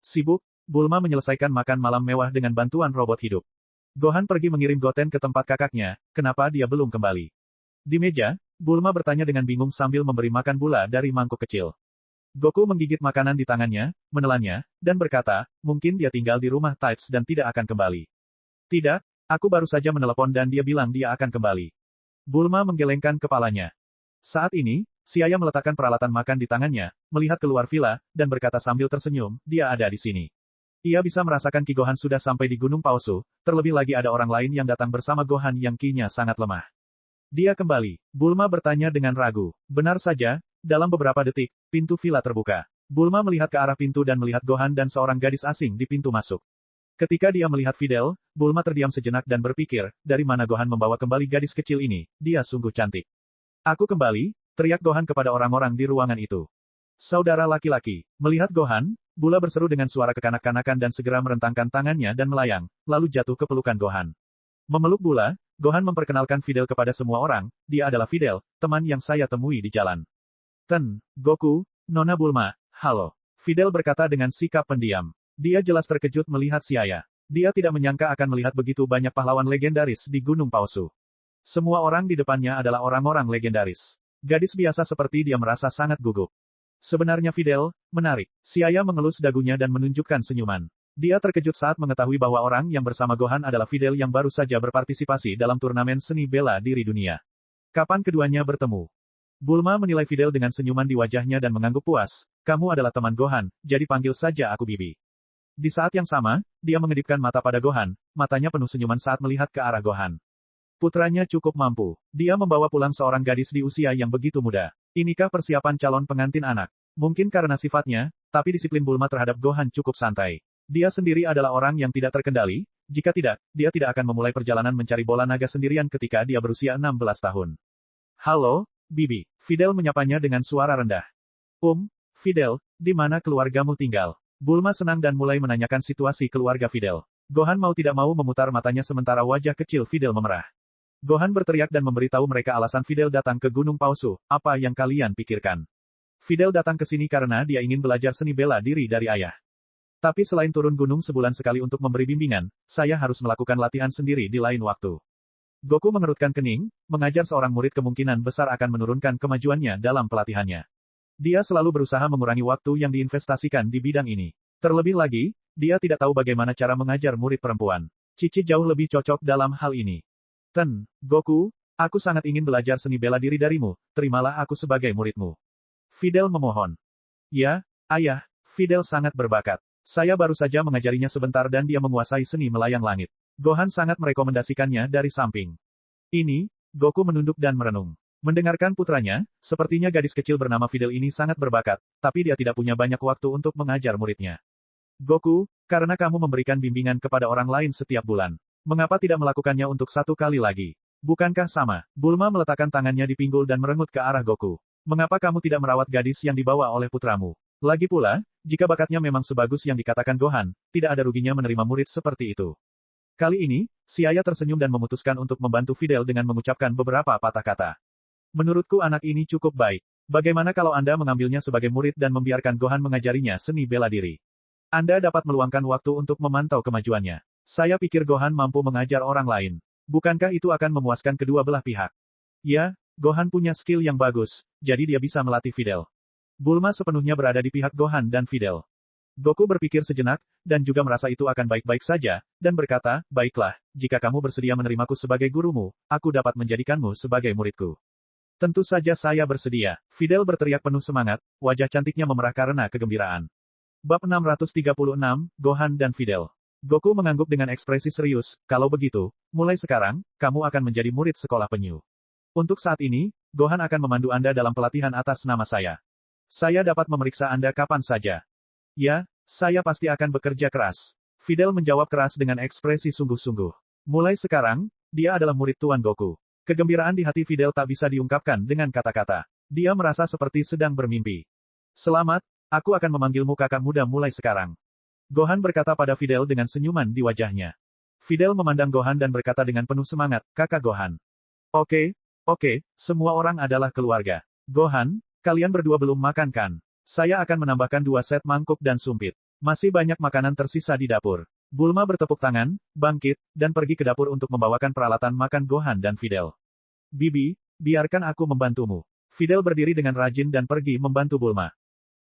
Sibuk, Bulma menyelesaikan makan malam mewah dengan bantuan robot hidup. Gohan pergi mengirim Goten ke tempat kakaknya, kenapa dia belum kembali? Di meja, Bulma bertanya dengan bingung sambil memberi makan Bula dari mangkuk kecil. Goku menggigit makanan di tangannya, menelannya, dan berkata, mungkin dia tinggal di rumah Tights dan tidak akan kembali. Tidak, aku baru saja menelepon dan dia bilang dia akan kembali. Bulma menggelengkan kepalanya. Saat ini, Siaya meletakkan peralatan makan di tangannya, melihat keluar villa, dan berkata sambil tersenyum, dia ada di sini. Ia bisa merasakan Ki Gohan sudah sampai di Gunung Palsu, terlebih lagi ada orang lain yang datang bersama Gohan yang ki-nya sangat lemah. Dia kembali. Bulma bertanya dengan ragu. Benar saja, dalam beberapa detik, pintu villa terbuka. Bulma melihat ke arah pintu dan melihat Gohan dan seorang gadis asing di pintu masuk. Ketika dia melihat Fidel, Bulma terdiam sejenak dan berpikir, dari mana Gohan membawa kembali gadis kecil ini, dia sungguh cantik. Aku kembali, teriak Gohan kepada orang-orang di ruangan itu. Saudara laki-laki, melihat Gohan, Bula berseru dengan suara kekanak-kanakan dan segera merentangkan tangannya dan melayang, lalu jatuh ke pelukan Gohan. Memeluk Bula, Gohan memperkenalkan Fidel kepada semua orang, dia adalah Fidel, teman yang saya temui di jalan. Goku, Nona Bulma, halo. Fidel berkata dengan sikap pendiam. Dia jelas terkejut melihat si ayah. Dia tidak menyangka akan melihat begitu banyak pahlawan legendaris di Gunung Palsu. Semua orang di depannya adalah orang-orang legendaris. Gadis biasa seperti dia merasa sangat gugup. Sebenarnya Fidel, menarik. Si ayah mengelus dagunya dan menunjukkan senyuman. Dia terkejut saat mengetahui bahwa orang yang bersama Gohan adalah Fidel yang baru saja berpartisipasi dalam turnamen seni bela diri dunia. Kapan keduanya bertemu? Bulma menilai Fidel dengan senyuman di wajahnya dan mengangguk puas. Kamu adalah teman Gohan, jadi panggil saja aku Bibi. Di saat yang sama, dia mengedipkan mata pada Gohan, matanya penuh senyuman saat melihat ke arah Gohan. Putranya cukup mampu. Dia membawa pulang seorang gadis di usia yang begitu muda. Inikah persiapan calon pengantin anak? Mungkin karena sifatnya, tapi disiplin Bulma terhadap Gohan cukup santai. Dia sendiri adalah orang yang tidak terkendali, jika tidak, dia tidak akan memulai perjalanan mencari bola naga sendirian ketika dia berusia 16 tahun. Halo, Bibi. Fidel menyapanya dengan suara rendah. Fidel, di mana keluargamu tinggal? Bulma senang dan mulai menanyakan situasi keluarga Fidel. Gohan mau tidak mau memutar matanya sementara wajah kecil Fidel memerah. Gohan berteriak dan memberitahu mereka alasan Fidel datang ke Gunung Palsu, apa yang kalian pikirkan? Fidel datang ke sini karena dia ingin belajar seni bela diri dari ayah. Tapi selain turun gunung sebulan sekali untuk memberi bimbingan, saya harus melakukan latihan sendiri di lain waktu. Goku mengerutkan kening, mengajar seorang murid kemungkinan besar akan menurunkan kemajuannya dalam pelatihannya. Dia selalu berusaha mengurangi waktu yang diinvestasikan di bidang ini. Terlebih lagi, dia tidak tahu bagaimana cara mengajar murid perempuan. Cici jauh lebih cocok dalam hal ini. Goku, aku sangat ingin belajar seni bela diri darimu, terimalah aku sebagai muridmu. Fidel memohon. Ya, ayah, Fidel sangat berbakat. Saya baru saja mengajarinya sebentar dan dia menguasai seni melayang langit. Gohan sangat merekomendasikannya dari samping. Ini, Goku menunduk dan merenung. Mendengarkan putranya, sepertinya gadis kecil bernama Fidel ini sangat berbakat, tapi dia tidak punya banyak waktu untuk mengajar muridnya. Goku, karena kamu memberikan bimbingan kepada orang lain setiap bulan. Mengapa tidak melakukannya untuk satu kali lagi? Bukankah sama? Bulma meletakkan tangannya di pinggul dan merengut ke arah Goku. Mengapa kamu tidak merawat gadis yang dibawa oleh putramu? Lagi pula, jika bakatnya memang sebagus yang dikatakan Gohan, tidak ada ruginya menerima murid seperti itu. Kali ini, si ayah tersenyum dan memutuskan untuk membantu Fidel dengan mengucapkan beberapa patah kata. Menurutku anak ini cukup baik. Bagaimana kalau Anda mengambilnya sebagai murid dan membiarkan Gohan mengajarinya seni bela diri? Anda dapat meluangkan waktu untuk memantau kemajuannya. Saya pikir Gohan mampu mengajar orang lain. Bukankah itu akan memuaskan kedua belah pihak? Ya, Gohan punya skill yang bagus, jadi dia bisa melatih Fidel. Bulma sepenuhnya berada di pihak Gohan dan Fidel. Goku berpikir sejenak, dan juga merasa itu akan baik-baik saja, dan berkata, baiklah, jika kamu bersedia menerimaku sebagai gurumu, aku dapat menjadikanmu sebagai muridku. Tentu saja saya bersedia. Fidel berteriak penuh semangat, wajah cantiknya memerah karena kegembiraan. Bab 636, Gohan dan Fidel. Goku mengangguk dengan ekspresi serius, kalau begitu, mulai sekarang, kamu akan menjadi murid sekolah penyu. Untuk saat ini, Gohan akan memandu Anda dalam pelatihan atas nama saya. Saya dapat memeriksa Anda kapan saja. Ya, saya pasti akan bekerja keras. Fidel menjawab keras dengan ekspresi sungguh-sungguh. Mulai sekarang, dia adalah murid Tuan Goku. Kegembiraan di hati Fidel tak bisa diungkapkan dengan kata-kata. Dia merasa seperti sedang bermimpi. Selamat, aku akan memanggilmu kakak muda mulai sekarang. Gohan berkata pada Fidel dengan senyuman di wajahnya. Fidel memandang Gohan dan berkata dengan penuh semangat, kakak Gohan. Oke, semua orang adalah keluarga. Gohan, kalian berdua belum makan kan? Saya akan menambahkan 2 set mangkuk dan sumpit. Masih banyak makanan tersisa di dapur. Bulma bertepuk tangan, bangkit, dan pergi ke dapur untuk membawakan peralatan makan Gohan dan Fidel. Bibi, biarkan aku membantumu. Fidel berdiri dengan rajin dan pergi membantu Bulma.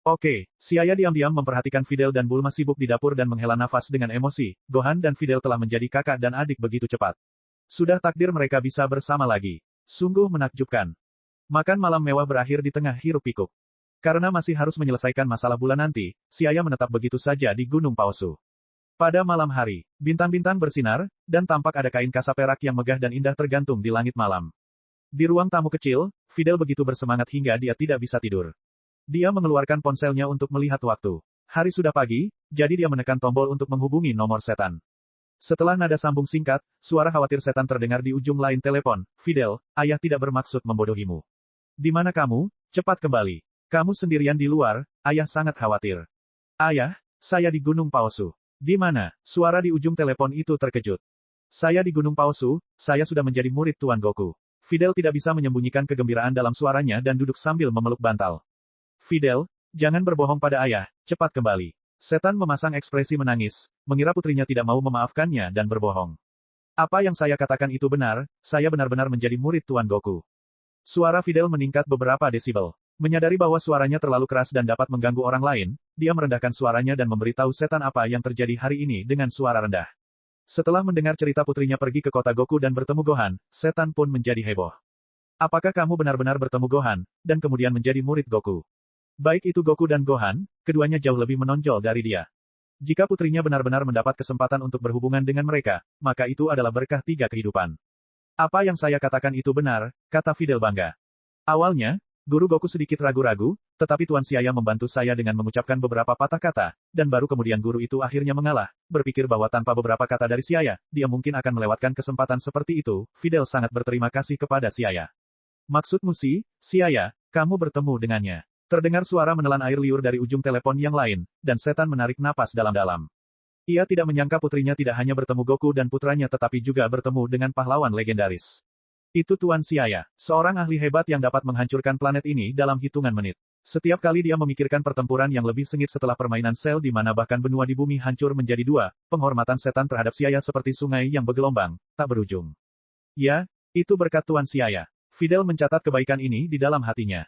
Oke, si ayah diam-diam memperhatikan Fidel dan Bulma sibuk di dapur dan menghela nafas dengan emosi. Gohan dan Fidel telah menjadi kakak dan adik begitu cepat. Sudah takdir mereka bisa bersama lagi. Sungguh menakjubkan. Makan malam mewah berakhir di tengah hiruk-pikuk. Karena masih harus menyelesaikan masalah bulan nanti, si ayah menetap begitu saja di Gunung Palsu. Pada malam hari, bintang-bintang bersinar, dan tampak ada kain kasa perak yang megah dan indah tergantung di langit malam. Di ruang tamu kecil, Fidel begitu bersemangat hingga dia tidak bisa tidur. Dia mengeluarkan ponselnya untuk melihat waktu. Hari sudah pagi, jadi dia menekan tombol untuk menghubungi nomor setan. Setelah nada sambung singkat, suara khawatir setan terdengar di ujung lain telepon. Fidel, ayah tidak bermaksud membodohimu. Di mana kamu? Cepat kembali. Kamu sendirian di luar, ayah sangat khawatir. Ayah, saya di Gunung Palsu. Di mana? Suara di ujung telepon itu terkejut. Saya di Gunung Palsu, saya sudah menjadi murid Tuan Goku. Fidel tidak bisa menyembunyikan kegembiraan dalam suaranya dan duduk sambil memeluk bantal. Fidel, jangan berbohong pada ayah, cepat kembali. Setan memasang ekspresi menangis, mengira putrinya tidak mau memaafkannya dan berbohong. Apa yang saya katakan itu benar, saya benar-benar menjadi murid Tuan Goku. Suara Fidel meningkat beberapa desibel. Menyadari bahwa suaranya terlalu keras dan dapat mengganggu orang lain, dia merendahkan suaranya dan memberitahu setan apa yang terjadi hari ini dengan suara rendah. Setelah mendengar cerita putrinya pergi ke kota Goku dan bertemu Gohan, setan pun menjadi heboh. Apakah kamu benar-benar bertemu Gohan, dan kemudian menjadi murid Goku? Baik itu Goku dan Gohan, keduanya jauh lebih menonjol dari dia. Jika putrinya benar-benar mendapat kesempatan untuk berhubungan dengan mereka, maka itu adalah berkah 3 kehidupan. Apa yang saya katakan itu benar, kata Fidel bangga. Awalnya, Guru Goku sedikit ragu-ragu, tetapi Tuan Siaya membantu saya dengan mengucapkan beberapa patah kata, dan baru kemudian guru itu akhirnya mengalah, berpikir bahwa tanpa beberapa kata dari Siaya, dia mungkin akan melewatkan kesempatan seperti itu. Fidel sangat berterima kasih kepada Siaya. Maksudmu sih, Siaya, kamu bertemu dengannya. Terdengar suara menelan air liur dari ujung telepon yang lain, dan setan menarik napas dalam-dalam. Ia tidak menyangka putrinya tidak hanya bertemu Goku dan putranya tetapi juga bertemu dengan pahlawan legendaris. Itu Tuan Siaya, seorang ahli hebat yang dapat menghancurkan planet ini dalam hitungan menit. Setiap kali dia memikirkan pertempuran yang lebih sengit setelah permainan sel di mana bahkan benua di bumi hancur menjadi 2, penghormatan setan terhadap Siaya seperti sungai yang bergelombang, tak berujung. Ya, itu berkat Tuan Siaya. Fidel mencatat kebaikan ini di dalam hatinya.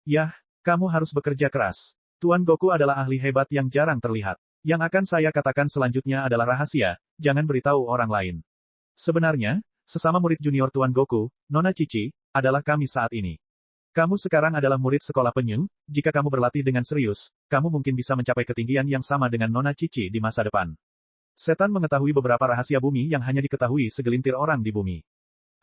Yah, kamu harus bekerja keras. Tuan Goku adalah ahli hebat yang jarang terlihat. Yang akan saya katakan selanjutnya adalah rahasia, jangan beritahu orang lain. Sebenarnya, sesama murid junior Tuan Goku, Nona Cici, adalah kami saat ini. Kamu sekarang adalah murid sekolah penyu, jika kamu berlatih dengan serius, kamu mungkin bisa mencapai ketinggian yang sama dengan Nona Cici di masa depan. Setan mengetahui beberapa rahasia bumi yang hanya diketahui segelintir orang di bumi.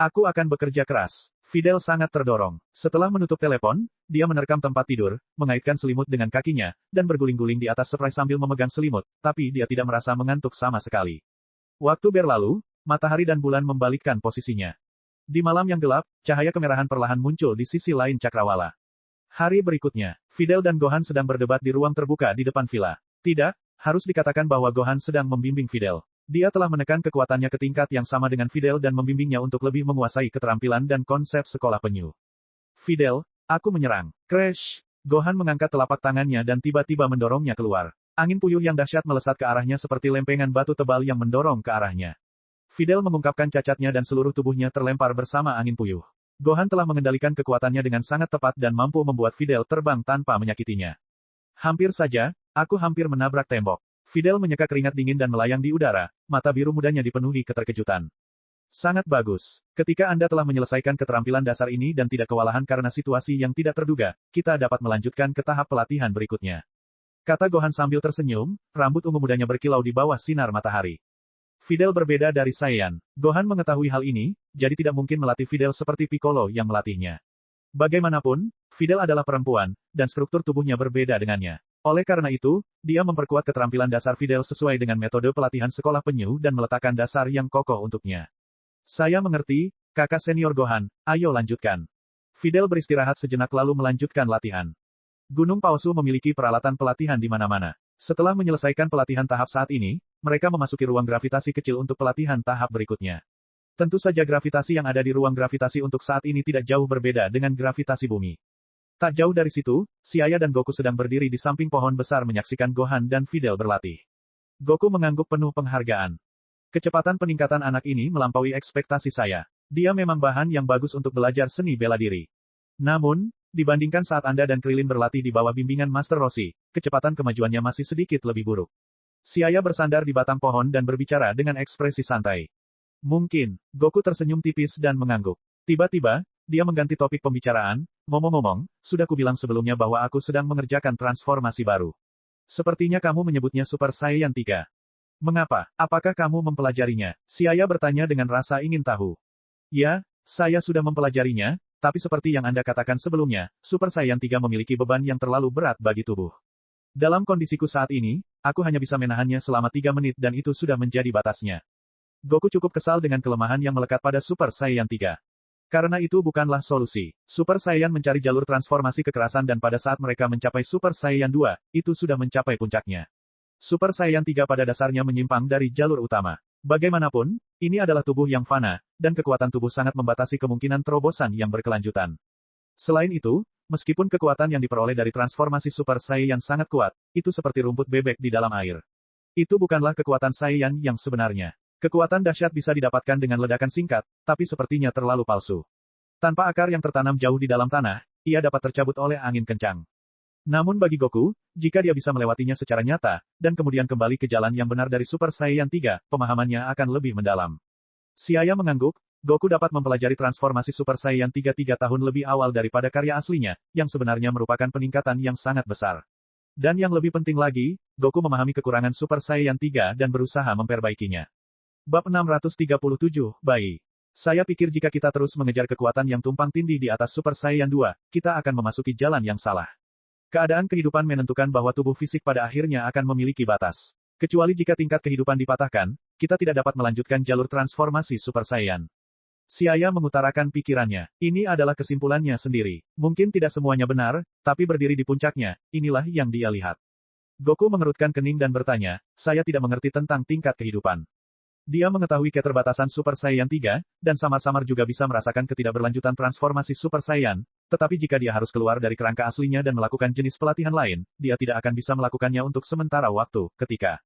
Aku akan bekerja keras. Fidel sangat terdorong. Setelah menutup telepon, dia menerkam tempat tidur, mengaitkan selimut dengan kakinya, dan berguling-guling di atas spray sambil memegang selimut, tapi dia tidak merasa mengantuk sama sekali. Waktu berlalu, matahari dan bulan membalikkan posisinya. Di malam yang gelap, cahaya kemerahan perlahan muncul di sisi lain cakrawala. Hari berikutnya, Fidel dan Gohan sedang berdebat di ruang terbuka di depan villa. Tidak, harus dikatakan bahwa Gohan sedang membimbing Fidel. Dia telah menekan kekuatannya ke tingkat yang sama dengan Fidel dan membimbingnya untuk lebih menguasai keterampilan dan konsep sekolah penyu. Fidel, aku menyerang. Crash! Gohan mengangkat telapak tangannya dan tiba-tiba mendorongnya keluar. Angin puyuh yang dahsyat melesat ke arahnya seperti lempengan batu tebal yang mendorong ke arahnya. Fidel mengungkapkan cacatnya dan seluruh tubuhnya terlempar bersama angin puyuh. Gohan telah mengendalikan kekuatannya dengan sangat tepat dan mampu membuat Fidel terbang tanpa menyakitinya. Hampir saja, aku hampir menabrak tembok. Fidel menyeka keringat dingin dan melayang di udara, mata biru mudanya dipenuhi keterkejutan. Sangat bagus. Ketika Anda telah menyelesaikan keterampilan dasar ini dan tidak kewalahan karena situasi yang tidak terduga, kita dapat melanjutkan ke tahap pelatihan berikutnya. Kata Gohan sambil tersenyum, rambut ungu mudanya berkilau di bawah sinar matahari. Fidel berbeda dari Saiyan. Gohan mengetahui hal ini, jadi tidak mungkin melatih Fidel seperti Piccolo yang melatihnya. Bagaimanapun, Fidel adalah perempuan, dan struktur tubuhnya berbeda dengannya. Oleh karena itu, dia memperkuat keterampilan dasar Fidel sesuai dengan metode pelatihan sekolah penyu dan meletakkan dasar yang kokoh untuknya. Saya mengerti, kakak senior Gohan, ayo lanjutkan. Fidel beristirahat sejenak lalu melanjutkan latihan. Gunung Palsu memiliki peralatan pelatihan di mana-mana. Setelah menyelesaikan pelatihan tahap saat ini, mereka memasuki ruang gravitasi kecil untuk pelatihan tahap berikutnya. Tentu saja gravitasi yang ada di ruang gravitasi untuk saat ini tidak jauh berbeda dengan gravitasi bumi. Tak jauh dari situ, Siaya dan Goku sedang berdiri di samping pohon besar menyaksikan Gohan dan Fidel berlatih. Goku mengangguk penuh penghargaan. Kecepatan peningkatan anak ini melampaui ekspektasi saya. Dia memang bahan yang bagus untuk belajar seni bela diri. Namun, dibandingkan saat Anda dan Krilin berlatih di bawah bimbingan Master Roshi, kecepatan kemajuannya masih sedikit lebih buruk. Siaya bersandar di batang pohon dan berbicara dengan ekspresi santai. Mungkin, Goku tersenyum tipis dan mengangguk. Tiba-tiba, dia mengganti topik pembicaraan, ngomong-ngomong, sudah kubilang sebelumnya bahwa aku sedang mengerjakan transformasi baru. Sepertinya kamu menyebutnya Super Saiyan 3. Mengapa? Apakah kamu mempelajarinya? Siaya bertanya dengan rasa ingin tahu. Ya, saya sudah mempelajarinya, tapi seperti yang Anda katakan sebelumnya, Super Saiyan 3 memiliki beban yang terlalu berat bagi tubuh. Dalam kondisiku saat ini, aku hanya bisa menahannya selama 3 menit dan itu sudah menjadi batasnya. Goku cukup kesal dengan kelemahan yang melekat pada Super Saiyan 3. Karena itu bukanlah solusi. Super Saiyan mencari jalur transformasi kekerasan dan pada saat mereka mencapai Super Saiyan 2, itu sudah mencapai puncaknya. Super Saiyan 3 pada dasarnya menyimpang dari jalur utama. Bagaimanapun, ini adalah tubuh yang fana, dan kekuatan tubuh sangat membatasi kemungkinan terobosan yang berkelanjutan. Selain itu, meskipun kekuatan yang diperoleh dari transformasi Super Saiyan sangat kuat, itu seperti rumput bebek di dalam air. Itu bukanlah kekuatan Saiyan yang sebenarnya. Kekuatan dahsyat bisa didapatkan dengan ledakan singkat, tapi sepertinya terlalu palsu. Tanpa akar yang tertanam jauh di dalam tanah, ia dapat tercabut oleh angin kencang. Namun bagi Goku, jika dia bisa melewatinya secara nyata, dan kemudian kembali ke jalan yang benar dari Super Saiyan 3, pemahamannya akan lebih mendalam. Siaya mengangguk, Goku dapat mempelajari transformasi Super Saiyan 3 tahun lebih awal daripada karya aslinya, yang sebenarnya merupakan peningkatan yang sangat besar. Dan yang lebih penting lagi, Goku memahami kekurangan Super Saiyan 3 dan berusaha memperbaikinya. Bab 637, Bayi. Saya pikir jika kita terus mengejar kekuatan yang tumpang tindih di atas Super Saiyan 2, kita akan memasuki jalan yang salah. Keadaan kehidupan menentukan bahwa tubuh fisik pada akhirnya akan memiliki batas. Kecuali jika tingkat kehidupan dipatahkan, kita tidak dapat melanjutkan jalur transformasi Super Saiyan. Siaya mengutarakan pikirannya. Ini adalah kesimpulannya sendiri. Mungkin tidak semuanya benar, tapi berdiri di puncaknya, inilah yang dia lihat. Goku mengerutkan kening dan bertanya, saya tidak mengerti tentang tingkat kehidupan. Dia mengetahui keterbatasan Super Saiyan 3, dan samar-samar juga bisa merasakan ketidakberlanjutan transformasi Super Saiyan, tetapi jika dia harus keluar dari kerangka aslinya dan melakukan jenis pelatihan lain, dia tidak akan bisa melakukannya untuk sementara waktu, ketika.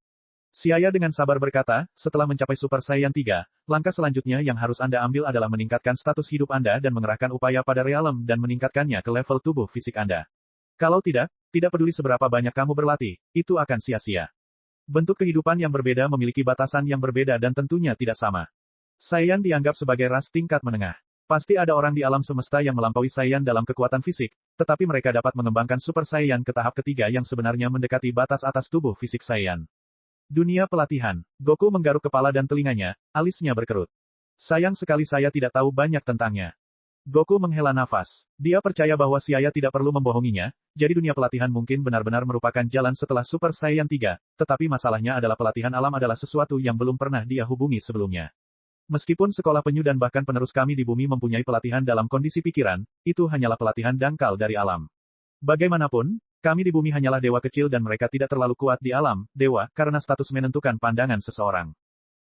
Siaya dengan sabar berkata, setelah mencapai Super Saiyan 3, langkah selanjutnya yang harus Anda ambil adalah meningkatkan status hidup Anda dan mengerahkan upaya pada realem dan meningkatkannya ke level tubuh fisik Anda. Kalau tidak peduli seberapa banyak kamu berlatih, itu akan sia-sia. Bentuk kehidupan yang berbeda memiliki batasan yang berbeda dan tentunya tidak sama. Saiyan dianggap sebagai ras tingkat menengah. Pasti ada orang di alam semesta yang melampaui Saiyan dalam kekuatan fisik, tetapi mereka dapat mengembangkan Super Saiyan ke tahap ketiga yang sebenarnya mendekati batas atas tubuh fisik Saiyan. Dunia pelatihan. Goku menggaruk kepala dan telinganya, alisnya berkerut. Sayang sekali saya tidak tahu banyak tentangnya. Goku menghela nafas. Dia percaya bahwa Siaya tidak perlu membohonginya, jadi dunia pelatihan mungkin benar-benar merupakan jalan setelah Super Saiyan 3, tetapi masalahnya adalah pelatihan alam adalah sesuatu yang belum pernah dia hubungi sebelumnya. Meskipun sekolah penyu dan bahkan penerus kami di bumi mempunyai pelatihan dalam kondisi pikiran, itu hanyalah pelatihan dangkal dari alam. Bagaimanapun, kami di bumi hanyalah dewa kecil dan mereka tidak terlalu kuat di alam, dewa, karena status menentukan pandangan seseorang.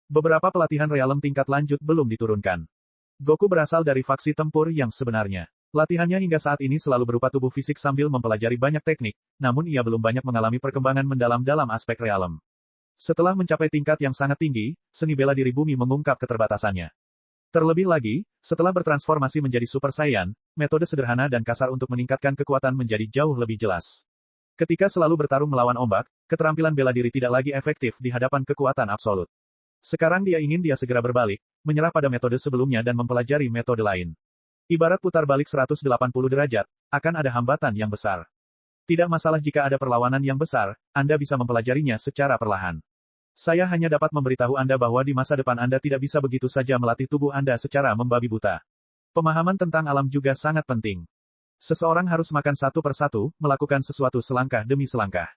Beberapa pelatihan realem tingkat lanjut belum diturunkan. Goku berasal dari faksi tempur yang sebenarnya. Latihannya hingga saat ini selalu berupa tubuh fisik sambil mempelajari banyak teknik, namun ia belum banyak mengalami perkembangan mendalam dalam aspek realem. Setelah mencapai tingkat yang sangat tinggi, seni bela diri bumi mengungkap keterbatasannya. Terlebih lagi, setelah bertransformasi menjadi Super Saiyan, metode sederhana dan kasar untuk meningkatkan kekuatan menjadi jauh lebih jelas. Ketika selalu bertarung melawan ombak, keterampilan bela diri tidak lagi efektif di hadapan kekuatan absolut. Sekarang dia ingin segera berbalik, menyerah pada metode sebelumnya dan mempelajari metode lain. Ibarat putar balik 180 derajat, akan ada hambatan yang besar. Tidak masalah jika ada perlawanan yang besar, Anda bisa mempelajarinya secara perlahan. Saya hanya dapat memberitahu Anda bahwa di masa depan Anda tidak bisa begitu saja melatih tubuh Anda secara membabi buta. Pemahaman tentang alam juga sangat penting. Seseorang harus makan satu persatu, melakukan sesuatu selangkah demi selangkah.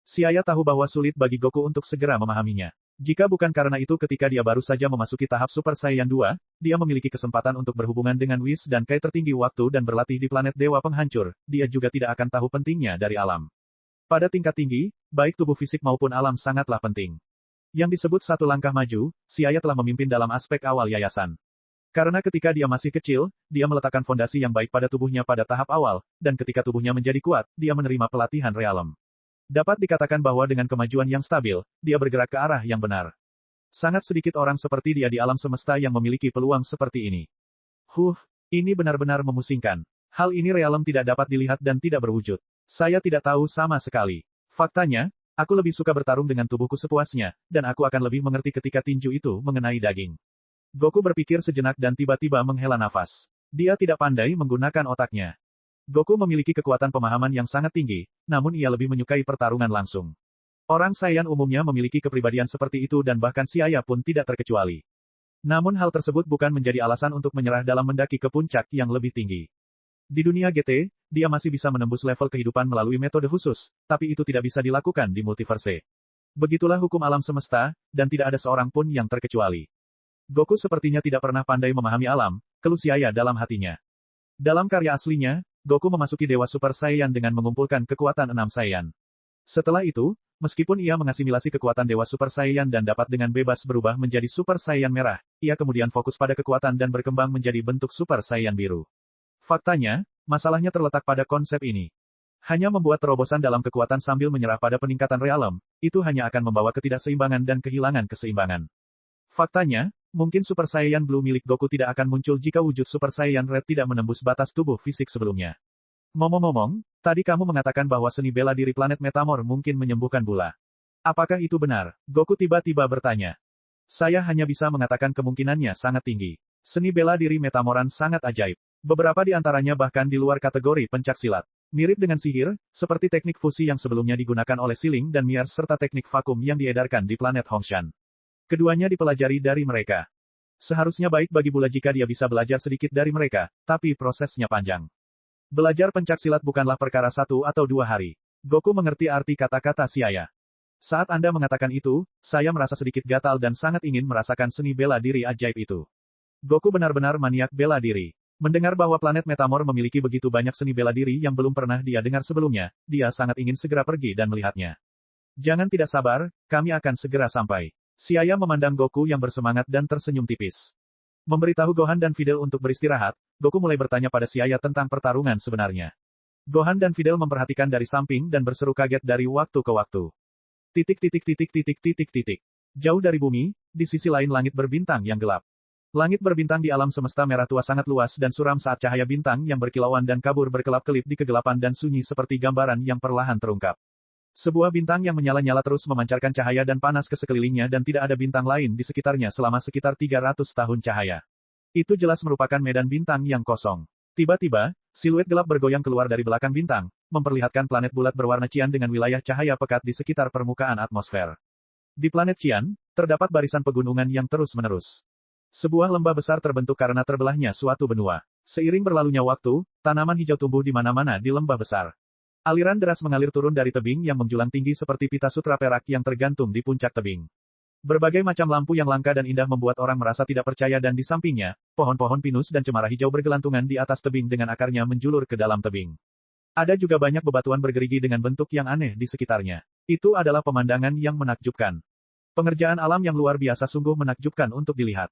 Siaya tahu bahwa sulit bagi Goku untuk segera memahaminya. Jika bukan karena itu ketika dia baru saja memasuki tahap Super Saiyan 2, dia memiliki kesempatan untuk berhubungan dengan Whis dan Kai tertinggi waktu dan berlatih di planet Dewa Penghancur, dia juga tidak akan tahu pentingnya dari alam. Pada tingkat tinggi, baik tubuh fisik maupun alam sangatlah penting. Yang disebut satu langkah maju, Siaya telah memimpin dalam aspek awal yayasan. Karena ketika dia masih kecil, dia meletakkan fondasi yang baik pada tubuhnya pada tahap awal, dan ketika tubuhnya menjadi kuat, dia menerima pelatihan realem. Dapat dikatakan bahwa dengan kemajuan yang stabil, dia bergerak ke arah yang benar. Sangat sedikit orang seperti dia di alam semesta yang memiliki peluang seperti ini. Ini benar-benar memusingkan. Hal ini realem tidak dapat dilihat dan tidak berwujud. Saya tidak tahu sama sekali. Faktanya, aku lebih suka bertarung dengan tubuhku sepuasnya, dan aku akan lebih mengerti ketika tinju itu mengenai daging. Goku berpikir sejenak dan tiba-tiba menghela nafas. Dia tidak pandai menggunakan otaknya. Goku memiliki kekuatan pemahaman yang sangat tinggi, namun ia lebih menyukai pertarungan langsung. Orang Saiyan umumnya memiliki kepribadian seperti itu dan bahkan Siaya pun tidak terkecuali. Namun hal tersebut bukan menjadi alasan untuk menyerah dalam mendaki ke puncak yang lebih tinggi. Di dunia GT, dia masih bisa menembus level kehidupan melalui metode khusus, tapi itu tidak bisa dilakukan di multiverse. Begitulah hukum alam semesta, dan tidak ada seorang pun yang terkecuali. Goku sepertinya tidak pernah pandai memahami alam, keluh Siaya dalam hatinya. Dalam karya aslinya, Goku memasuki Dewa Super Saiyan dengan mengumpulkan kekuatan 6 Saiyan. Setelah itu, meskipun ia mengasimilasi kekuatan Dewa Super Saiyan dan dapat dengan bebas berubah menjadi Super Saiyan merah, ia kemudian fokus pada kekuatan dan berkembang menjadi bentuk Super Saiyan biru. Faktanya, masalahnya terletak pada konsep ini. Hanya membuat terobosan dalam kekuatan sambil menyerah pada peningkatan realem, itu hanya akan membawa ketidakseimbangan dan kehilangan keseimbangan. Faktanya, mungkin Super Saiyan Blue milik Goku tidak akan muncul jika wujud Super Saiyan Red tidak menembus batas tubuh fisik sebelumnya. Ngomong-ngomong, tadi kamu mengatakan bahwa seni bela diri planet Metamor mungkin menyembuhkan bula. Apakah itu benar? Goku tiba-tiba bertanya. Saya hanya bisa mengatakan kemungkinannya sangat tinggi. Seni bela diri Metamoran sangat ajaib. Beberapa di antaranya bahkan di luar kategori pencaksilat. Mirip dengan sihir, seperti teknik fusi yang sebelumnya digunakan oleh Siling dan Miers serta teknik vakum yang diedarkan di planet Hongshan. Keduanya dipelajari dari mereka. Seharusnya baik bagi Bula jika dia bisa belajar sedikit dari mereka, tapi prosesnya panjang. Belajar pencaksilat bukanlah perkara 1 atau 2 hari. Goku mengerti arti kata-kata Siaya. Saat Anda mengatakan itu, saya merasa sedikit gatal dan sangat ingin merasakan seni bela diri ajaib itu. Goku benar-benar maniak bela diri. Mendengar bahwa planet Metamor memiliki begitu banyak seni bela diri yang belum pernah dia dengar sebelumnya, dia sangat ingin segera pergi dan melihatnya. Jangan tidak sabar, kami akan segera sampai. Siaya memandang Goku yang bersemangat dan tersenyum tipis. Memberitahu Gohan dan Videl untuk beristirahat, Goku mulai bertanya pada Siaya tentang pertarungan sebenarnya. Gohan dan Videl memperhatikan dari samping dan berseru kaget dari waktu ke waktu. Jauh dari bumi, di sisi lain langit berbintang yang gelap. Langit berbintang di alam semesta merah tua sangat luas dan suram saat cahaya bintang yang berkilauan dan kabur berkelap-kelip di kegelapan dan sunyi seperti gambaran yang perlahan terungkap. Sebuah bintang yang menyala-nyala terus memancarkan cahaya dan panas ke sekelilingnya dan tidak ada bintang lain di sekitarnya selama sekitar 300 tahun cahaya. Itu jelas merupakan medan bintang yang kosong. Tiba-tiba, siluet gelap bergoyang keluar dari belakang bintang, memperlihatkan planet bulat berwarna cian dengan wilayah cahaya pekat di sekitar permukaan atmosfer. Di planet Cian, terdapat barisan pegunungan yang terus-menerus. Sebuah lembah besar terbentuk karena terbelahnya suatu benua. Seiring berlalunya waktu, tanaman hijau tumbuh di mana-mana di lembah besar. Aliran deras mengalir turun dari tebing yang menjulang tinggi seperti pita sutra perak yang tergantung di puncak tebing. Berbagai macam lampu yang langka dan indah membuat orang merasa tidak percaya dan di sampingnya, pohon-pohon pinus dan cemara hijau bergelantungan di atas tebing dengan akarnya menjulur ke dalam tebing. Ada juga banyak bebatuan bergerigi dengan bentuk yang aneh di sekitarnya. Itu adalah pemandangan yang menakjubkan. Pengerjaan alam yang luar biasa sungguh menakjubkan untuk dilihat.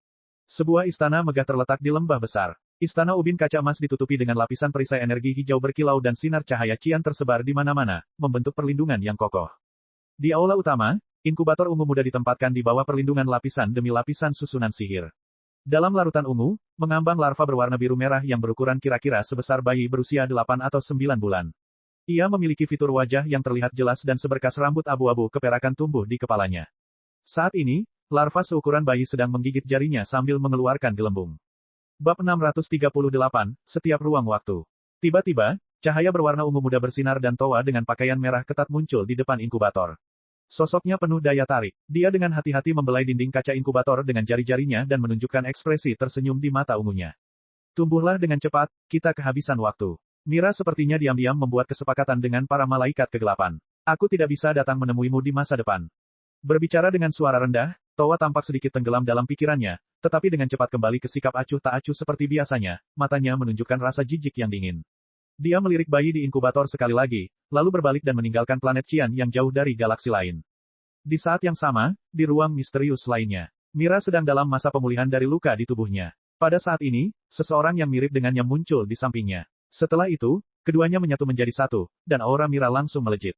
Sebuah istana megah terletak di lembah besar. Istana ubin kaca emas ditutupi dengan lapisan perisai energi hijau berkilau dan sinar cahaya cian tersebar di mana-mana, membentuk perlindungan yang kokoh. Di aula utama, inkubator ungu muda ditempatkan di bawah perlindungan lapisan demi lapisan susunan sihir. Dalam larutan ungu, mengambang larva berwarna biru merah yang berukuran kira-kira sebesar bayi berusia 8 atau 9 bulan. Ia memiliki fitur wajah yang terlihat jelas dan seberkas rambut abu-abu keperakan tumbuh di kepalanya. Saat ini, larva seukuran bayi sedang menggigit jarinya sambil mengeluarkan gelembung. Bab 638, setiap ruang waktu. Tiba-tiba, cahaya berwarna ungu muda bersinar dan Towa dengan pakaian merah ketat muncul di depan inkubator. Sosoknya penuh daya tarik. Dia dengan hati-hati membelai dinding kaca inkubator dengan jari-jarinya dan menunjukkan ekspresi tersenyum di mata ungunya. Tumbuhlah dengan cepat, kita kehabisan waktu. Mira sepertinya diam-diam membuat kesepakatan dengan para malaikat kegelapan. Aku tidak bisa datang menemuimu di masa depan. Berbicara dengan suara rendah, Towa tampak sedikit tenggelam dalam pikirannya, tetapi dengan cepat kembali ke sikap acuh tak acuh seperti biasanya, matanya menunjukkan rasa jijik yang dingin. Dia melirik bayi di inkubator sekali lagi, lalu berbalik dan meninggalkan planet Cian yang jauh dari galaksi lain. Di saat yang sama, di ruang misterius lainnya, Mira sedang dalam masa pemulihan dari luka di tubuhnya. Pada saat ini, seseorang yang mirip dengannya muncul di sampingnya. Setelah itu, keduanya menyatu menjadi satu, dan aura Mira langsung melejit.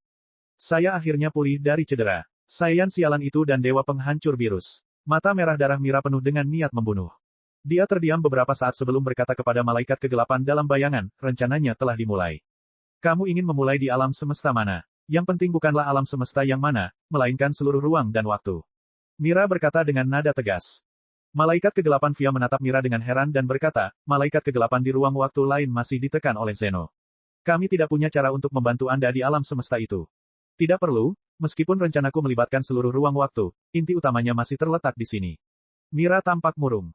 Saya akhirnya pulih dari cedera. Saiyan sialan itu dan dewa penghancur virus. Mata merah darah Mira penuh dengan niat membunuh. Dia terdiam beberapa saat sebelum berkata kepada malaikat kegelapan dalam bayangan, rencananya telah dimulai. Kamu ingin memulai di alam semesta mana? Yang penting bukanlah alam semesta yang mana, melainkan seluruh ruang dan waktu. Mira berkata dengan nada tegas. Malaikat kegelapan Via menatap Mira dengan heran dan berkata, malaikat kegelapan di ruang waktu lain masih ditekan oleh Zeno. Kami tidak punya cara untuk membantu Anda di alam semesta itu. Tidak perlu, meskipun rencanaku melibatkan seluruh ruang waktu, inti utamanya masih terletak di sini. Mira tampak murung.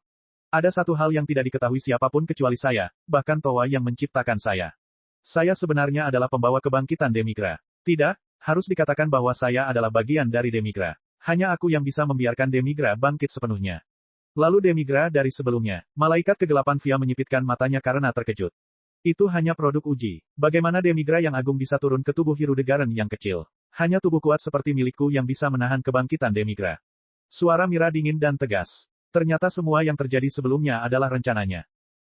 Ada satu hal yang tidak diketahui siapapun kecuali saya, bahkan Towa yang menciptakan saya. Saya sebenarnya adalah pembawa kebangkitan Demigra. Tidak, harus dikatakan bahwa saya adalah bagian dari Demigra. Hanya aku yang bisa membiarkan Demigra bangkit sepenuhnya. Lalu Demigra dari sebelumnya, malaikat kegelapan Via menyipitkan matanya karena terkejut. Itu hanya produk uji. Bagaimana Demigra yang agung bisa turun ke tubuh Hirudegarden yang kecil? Hanya tubuh kuat seperti milikku yang bisa menahan kebangkitan Demigra. Suara Mira dingin dan tegas. Ternyata semua yang terjadi sebelumnya adalah rencananya.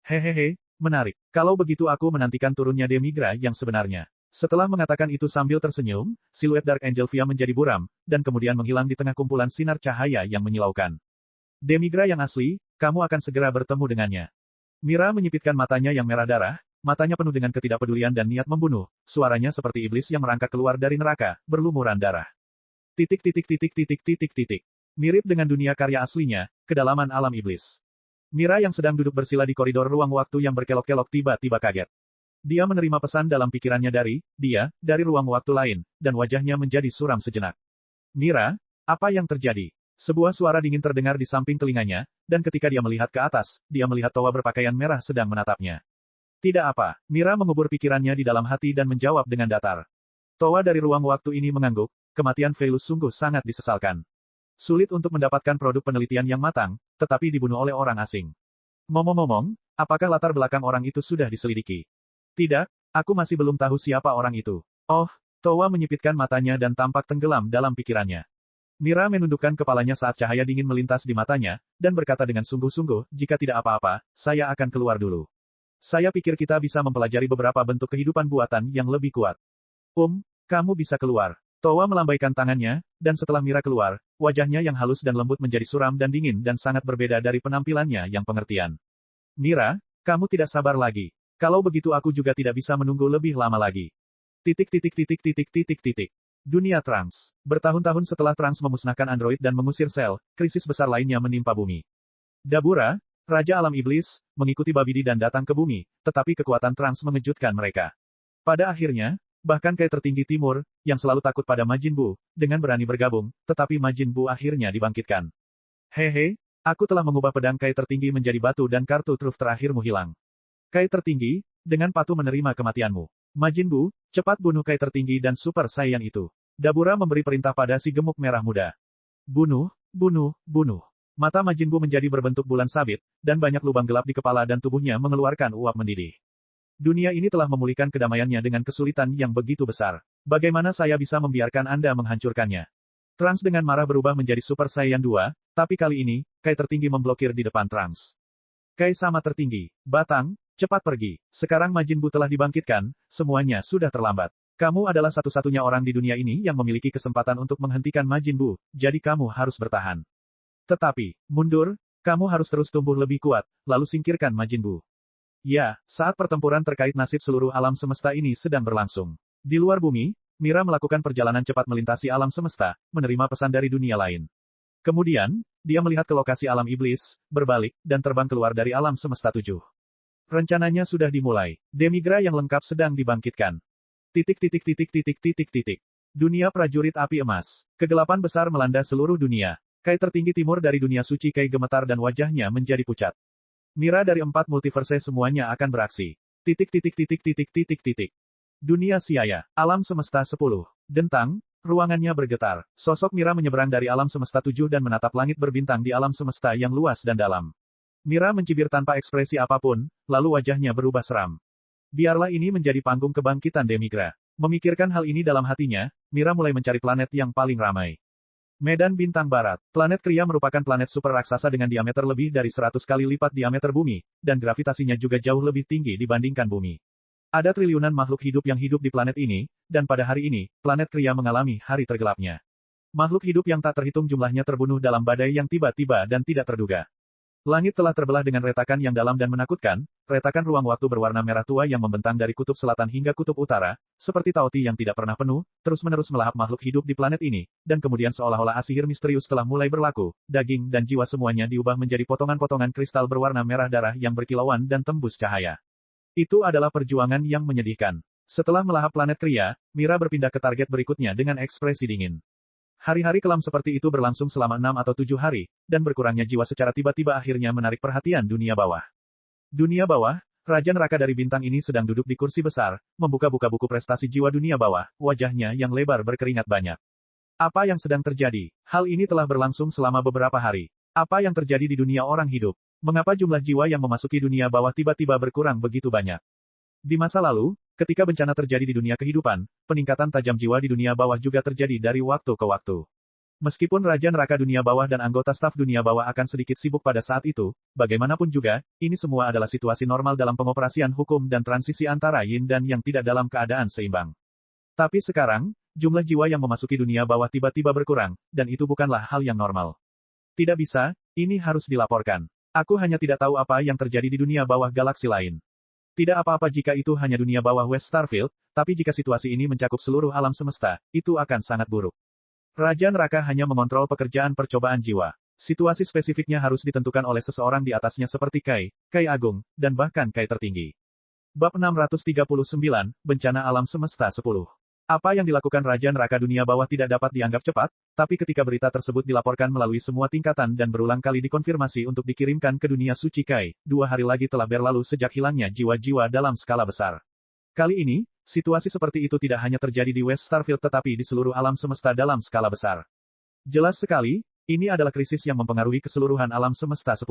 Hehehe, menarik. Kalau begitu aku menantikan turunnya Demigra yang sebenarnya. Setelah mengatakan itu sambil tersenyum, siluet Dark Angel Via menjadi buram, dan kemudian menghilang di tengah kumpulan sinar cahaya yang menyilaukan. Demigra yang asli, kamu akan segera bertemu dengannya. Mira menyipitkan matanya yang merah darah, matanya penuh dengan ketidakpedulian dan niat membunuh, suaranya seperti iblis yang merangkak keluar dari neraka, berlumuran darah. Titik. Mirip dengan dunia karya aslinya, kedalaman alam iblis. Mira yang sedang duduk bersila di koridor ruang waktu yang berkelok-kelok tiba-tiba kaget. Dia menerima pesan dalam pikirannya dari ruang waktu lain, dan wajahnya menjadi suram sejenak. Mira, apa yang terjadi? Sebuah suara dingin terdengar di samping telinganya, dan ketika dia melihat ke atas, dia melihat Towa berpakaian merah sedang menatapnya. Tidak apa, Mira mengubur pikirannya di dalam hati dan menjawab dengan datar. Towa dari ruang waktu ini mengangguk, kematian Veilus sungguh sangat disesalkan. Sulit untuk mendapatkan produk penelitian yang matang, tetapi dibunuh oleh orang asing. Ngomong-ngomong, apakah latar belakang orang itu sudah diselidiki? Tidak, aku masih belum tahu siapa orang itu. Oh, Towa menyipitkan matanya dan tampak tenggelam dalam pikirannya. Mira menundukkan kepalanya saat cahaya dingin melintas di matanya, dan berkata dengan sungguh-sungguh, jika tidak apa-apa, saya akan keluar dulu. Saya pikir kita bisa mempelajari beberapa bentuk kehidupan buatan yang lebih kuat. Kamu bisa keluar. Towa melambaikan tangannya, dan setelah Mira keluar, wajahnya yang halus dan lembut menjadi suram dan dingin dan sangat berbeda dari penampilannya yang pengertian. Mira, kamu tidak sabar lagi. Kalau begitu aku juga tidak bisa menunggu lebih lama lagi. Dunia Trunks. Bertahun-tahun setelah Trunks memusnahkan android dan mengusir sel, krisis besar lainnya menimpa bumi. Dabura, Raja Alam Iblis, mengikuti Babidi dan datang ke bumi, tetapi kekuatan Trunks mengejutkan mereka. Pada akhirnya, bahkan Kai tertinggi timur, yang selalu takut pada Majin Buu, dengan berani bergabung, tetapi Majin Buu akhirnya dibangkitkan. Hehe, aku telah mengubah pedang Kai tertinggi menjadi batu dan kartu truf terakhirmu hilang. Kai tertinggi, dengan patuh menerima kematianmu. Majin Buu, cepat bunuh Kai tertinggi dan Super Saiyan itu. Dabura memberi perintah pada si gemuk merah muda. Bunuh. Mata Majin Buu menjadi berbentuk bulan sabit, dan banyak lubang gelap di kepala dan tubuhnya mengeluarkan uap mendidih. Dunia ini telah memulihkan kedamaiannya dengan kesulitan yang begitu besar. Bagaimana saya bisa membiarkan Anda menghancurkannya? Trunks dengan marah berubah menjadi Super Saiyan 2, tapi kali ini, Kai tertinggi memblokir di depan Trunks. Kai sama tertinggi, Batang, cepat pergi. Sekarang Majin Buu telah dibangkitkan, semuanya sudah terlambat. Kamu adalah satu-satunya orang di dunia ini yang memiliki kesempatan untuk menghentikan Majin Buu, jadi kamu harus bertahan. Tetapi, mundur, kamu harus terus tumbuh lebih kuat, lalu singkirkan Majin Buu. Ya, saat pertempuran terkait nasib seluruh alam semesta ini sedang berlangsung. Di luar bumi, Mira melakukan perjalanan cepat melintasi alam semesta, menerima pesan dari dunia lain. Kemudian, dia melihat ke lokasi alam iblis, berbalik, dan terbang keluar dari alam semesta 7. Rencananya sudah dimulai. Demigra yang lengkap sedang dibangkitkan. Dunia prajurit api emas. Kegelapan besar melanda seluruh dunia. Kai tertinggi timur dari dunia suci Kai gemetar dan wajahnya menjadi pucat. Mira dari 4 multiverse semuanya akan beraksi. Dunia siaya. Alam semesta 10. Dentang, ruangannya bergetar. Sosok Mira menyeberang dari alam semesta 7 dan menatap langit berbintang di alam semesta yang luas dan dalam. Mira mencibir tanpa ekspresi apapun, lalu wajahnya berubah seram. Biarlah ini menjadi panggung kebangkitan Demigra. Memikirkan hal ini dalam hatinya, Mira mulai mencari planet yang paling ramai. Medan Bintang Barat. Planet Kriya merupakan planet super raksasa dengan diameter lebih dari 100 kali lipat diameter bumi, dan gravitasinya juga jauh lebih tinggi dibandingkan bumi. Ada triliunan makhluk hidup yang hidup di planet ini, dan pada hari ini, planet Kriya mengalami hari tergelapnya. Makhluk hidup yang tak terhitung jumlahnya terbunuh dalam badai yang tiba-tiba dan tidak terduga. Langit telah terbelah dengan retakan yang dalam dan menakutkan, retakan ruang waktu berwarna merah tua yang membentang dari kutub selatan hingga kutub utara, seperti tauti yang tidak pernah penuh, terus-menerus melahap makhluk hidup di planet ini, dan kemudian seolah-olah sihir misterius telah mulai berlaku, daging dan jiwa semuanya diubah menjadi potongan-potongan kristal berwarna merah darah yang berkilauan dan tembus cahaya. Itu adalah perjuangan yang menyedihkan. Setelah melahap planet Kriya, Mira berpindah ke target berikutnya dengan ekspresi dingin. Hari-hari kelam seperti itu berlangsung selama 6 atau 7 hari, dan berkurangnya jiwa secara tiba-tiba akhirnya menarik perhatian dunia bawah. Dunia bawah, Raja Neraka dari bintang ini sedang duduk di kursi besar, membuka-buka buku prestasi jiwa dunia bawah, wajahnya yang lebar berkeringat banyak. Apa yang sedang terjadi? Hal ini telah berlangsung selama beberapa hari. Apa yang terjadi di dunia orang hidup? Mengapa jumlah jiwa yang memasuki dunia bawah tiba-tiba berkurang begitu banyak? Di masa lalu, ketika bencana terjadi di dunia kehidupan, peningkatan tajam jiwa di dunia bawah juga terjadi dari waktu ke waktu. Meskipun Raja Neraka dunia bawah dan anggota staf dunia bawah akan sedikit sibuk pada saat itu, bagaimanapun juga, ini semua adalah situasi normal dalam pengoperasian hukum dan transisi antara yin dan yang tidak dalam keadaan seimbang. Tapi sekarang, jumlah jiwa yang memasuki dunia bawah tiba-tiba berkurang, dan itu bukanlah hal yang normal. Tidak bisa, ini harus dilaporkan. Aku hanya tidak tahu apa yang terjadi di dunia bawah galaksi lain. Tidak apa-apa jika itu hanya dunia bawah West Starfield, tapi jika situasi ini mencakup seluruh alam semesta, itu akan sangat buruk. Raja Neraka hanya mengontrol pekerjaan percobaan jiwa. Situasi spesifiknya harus ditentukan oleh seseorang di atasnya seperti Kai Agung, dan bahkan Kai tertinggi. Bab 639, Bencana Alam Semesta 10. Apa yang dilakukan Raja Neraka dunia bawah tidak dapat dianggap cepat, tapi ketika berita tersebut dilaporkan melalui semua tingkatan dan berulang kali dikonfirmasi untuk dikirimkan ke dunia suci Kai, 2 hari lagi telah berlalu sejak hilangnya jiwa-jiwa dalam skala besar. Kali ini, situasi seperti itu tidak hanya terjadi di West Starfield tetapi di seluruh alam semesta dalam skala besar. Jelas sekali, ini adalah krisis yang mempengaruhi keseluruhan alam semesta 10.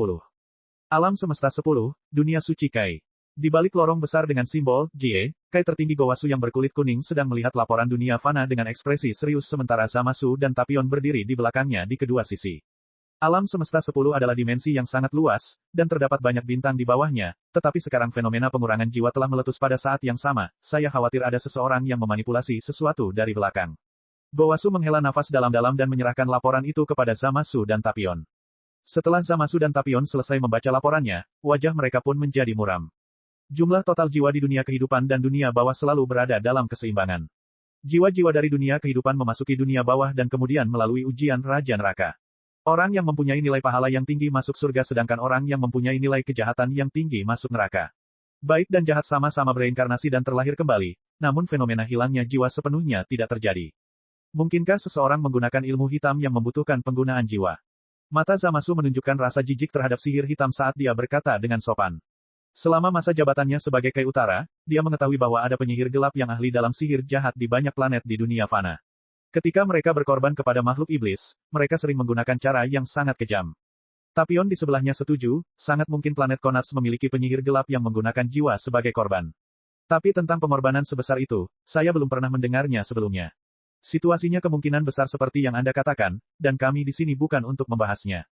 Alam semesta 10, dunia suci Kai. Di balik lorong besar dengan simbol Jie, Kai tertinggi Gowasu yang berkulit kuning sedang melihat laporan dunia fana dengan ekspresi serius sementara Zamasu dan Tapion berdiri di belakangnya di kedua sisi. Alam semesta 10 adalah dimensi yang sangat luas, dan terdapat banyak bintang di bawahnya, tetapi sekarang fenomena pengurangan jiwa telah meletus pada saat yang sama, saya khawatir ada seseorang yang memanipulasi sesuatu dari belakang. Gowasu menghela nafas dalam-dalam dan menyerahkan laporan itu kepada Zamasu dan Tapion. Setelah Zamasu dan Tapion selesai membaca laporannya, wajah mereka pun menjadi muram. Jumlah total jiwa di dunia kehidupan dan dunia bawah selalu berada dalam keseimbangan. Jiwa-jiwa dari dunia kehidupan memasuki dunia bawah dan kemudian melalui ujian Raja Neraka. Orang yang mempunyai nilai pahala yang tinggi masuk surga sedangkan orang yang mempunyai nilai kejahatan yang tinggi masuk neraka. Baik dan jahat sama-sama bereinkarnasi dan terlahir kembali, namun fenomena hilangnya jiwa sepenuhnya tidak terjadi. Mungkinkah seseorang menggunakan ilmu hitam yang membutuhkan penggunaan jiwa? Mata Zamasu menunjukkan rasa jijik terhadap sihir hitam saat dia berkata dengan sopan. Selama masa jabatannya sebagai Kai Utara, dia mengetahui bahwa ada penyihir gelap yang ahli dalam sihir jahat di banyak planet di dunia fana. Ketika mereka berkorban kepada makhluk iblis, mereka sering menggunakan cara yang sangat kejam. Tapion di sebelahnya setuju, sangat mungkin planet Konats memiliki penyihir gelap yang menggunakan jiwa sebagai korban. Tapi tentang pengorbanan sebesar itu, saya belum pernah mendengarnya sebelumnya. Situasinya kemungkinan besar seperti yang Anda katakan, dan kami di sini bukan untuk membahasnya.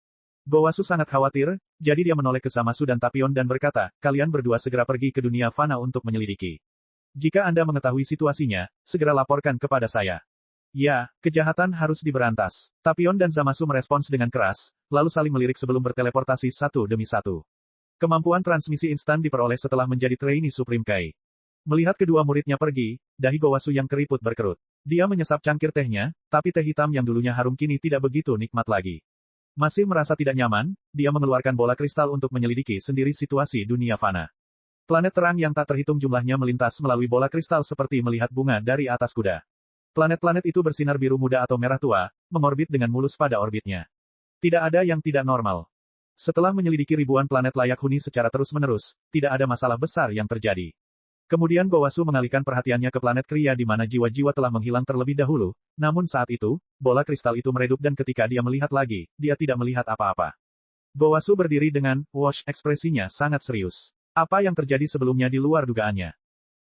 Gowasu sangat khawatir, jadi dia menoleh ke Zamasu dan Tapion dan berkata, kalian berdua segera pergi ke dunia fana untuk menyelidiki. Jika Anda mengetahui situasinya, segera laporkan kepada saya. Ya, kejahatan harus diberantas. Tapion dan Zamasu merespons dengan keras, lalu saling melirik sebelum berteleportasi satu demi satu. Kemampuan transmisi instan diperoleh setelah menjadi trainee Supreme Kai. Melihat kedua muridnya pergi, dahi Gowasu yang keriput berkerut. Dia menyesap cangkir tehnya, tapi teh hitam yang dulunya harum kini tidak begitu nikmat lagi. Masih merasa tidak nyaman, dia mengeluarkan bola kristal untuk menyelidiki sendiri situasi dunia fana. Planet terang yang tak terhitung jumlahnya melintas melalui bola kristal seperti melihat bunga dari atas kuda. Planet-planet itu bersinar biru muda atau merah tua, mengorbit dengan mulus pada orbitnya. Tidak ada yang tidak normal. Setelah menyelidiki ribuan planet layak huni secara terus-menerus, tidak ada masalah besar yang terjadi. Kemudian Gowasu mengalihkan perhatiannya ke planet Kriya di mana jiwa-jiwa telah menghilang terlebih dahulu, namun saat itu, bola kristal itu meredup dan ketika dia melihat lagi, dia tidak melihat apa-apa. Gowasu berdiri dengan, ekspresinya sangat serius. Apa yang terjadi sebelumnya di luar dugaannya.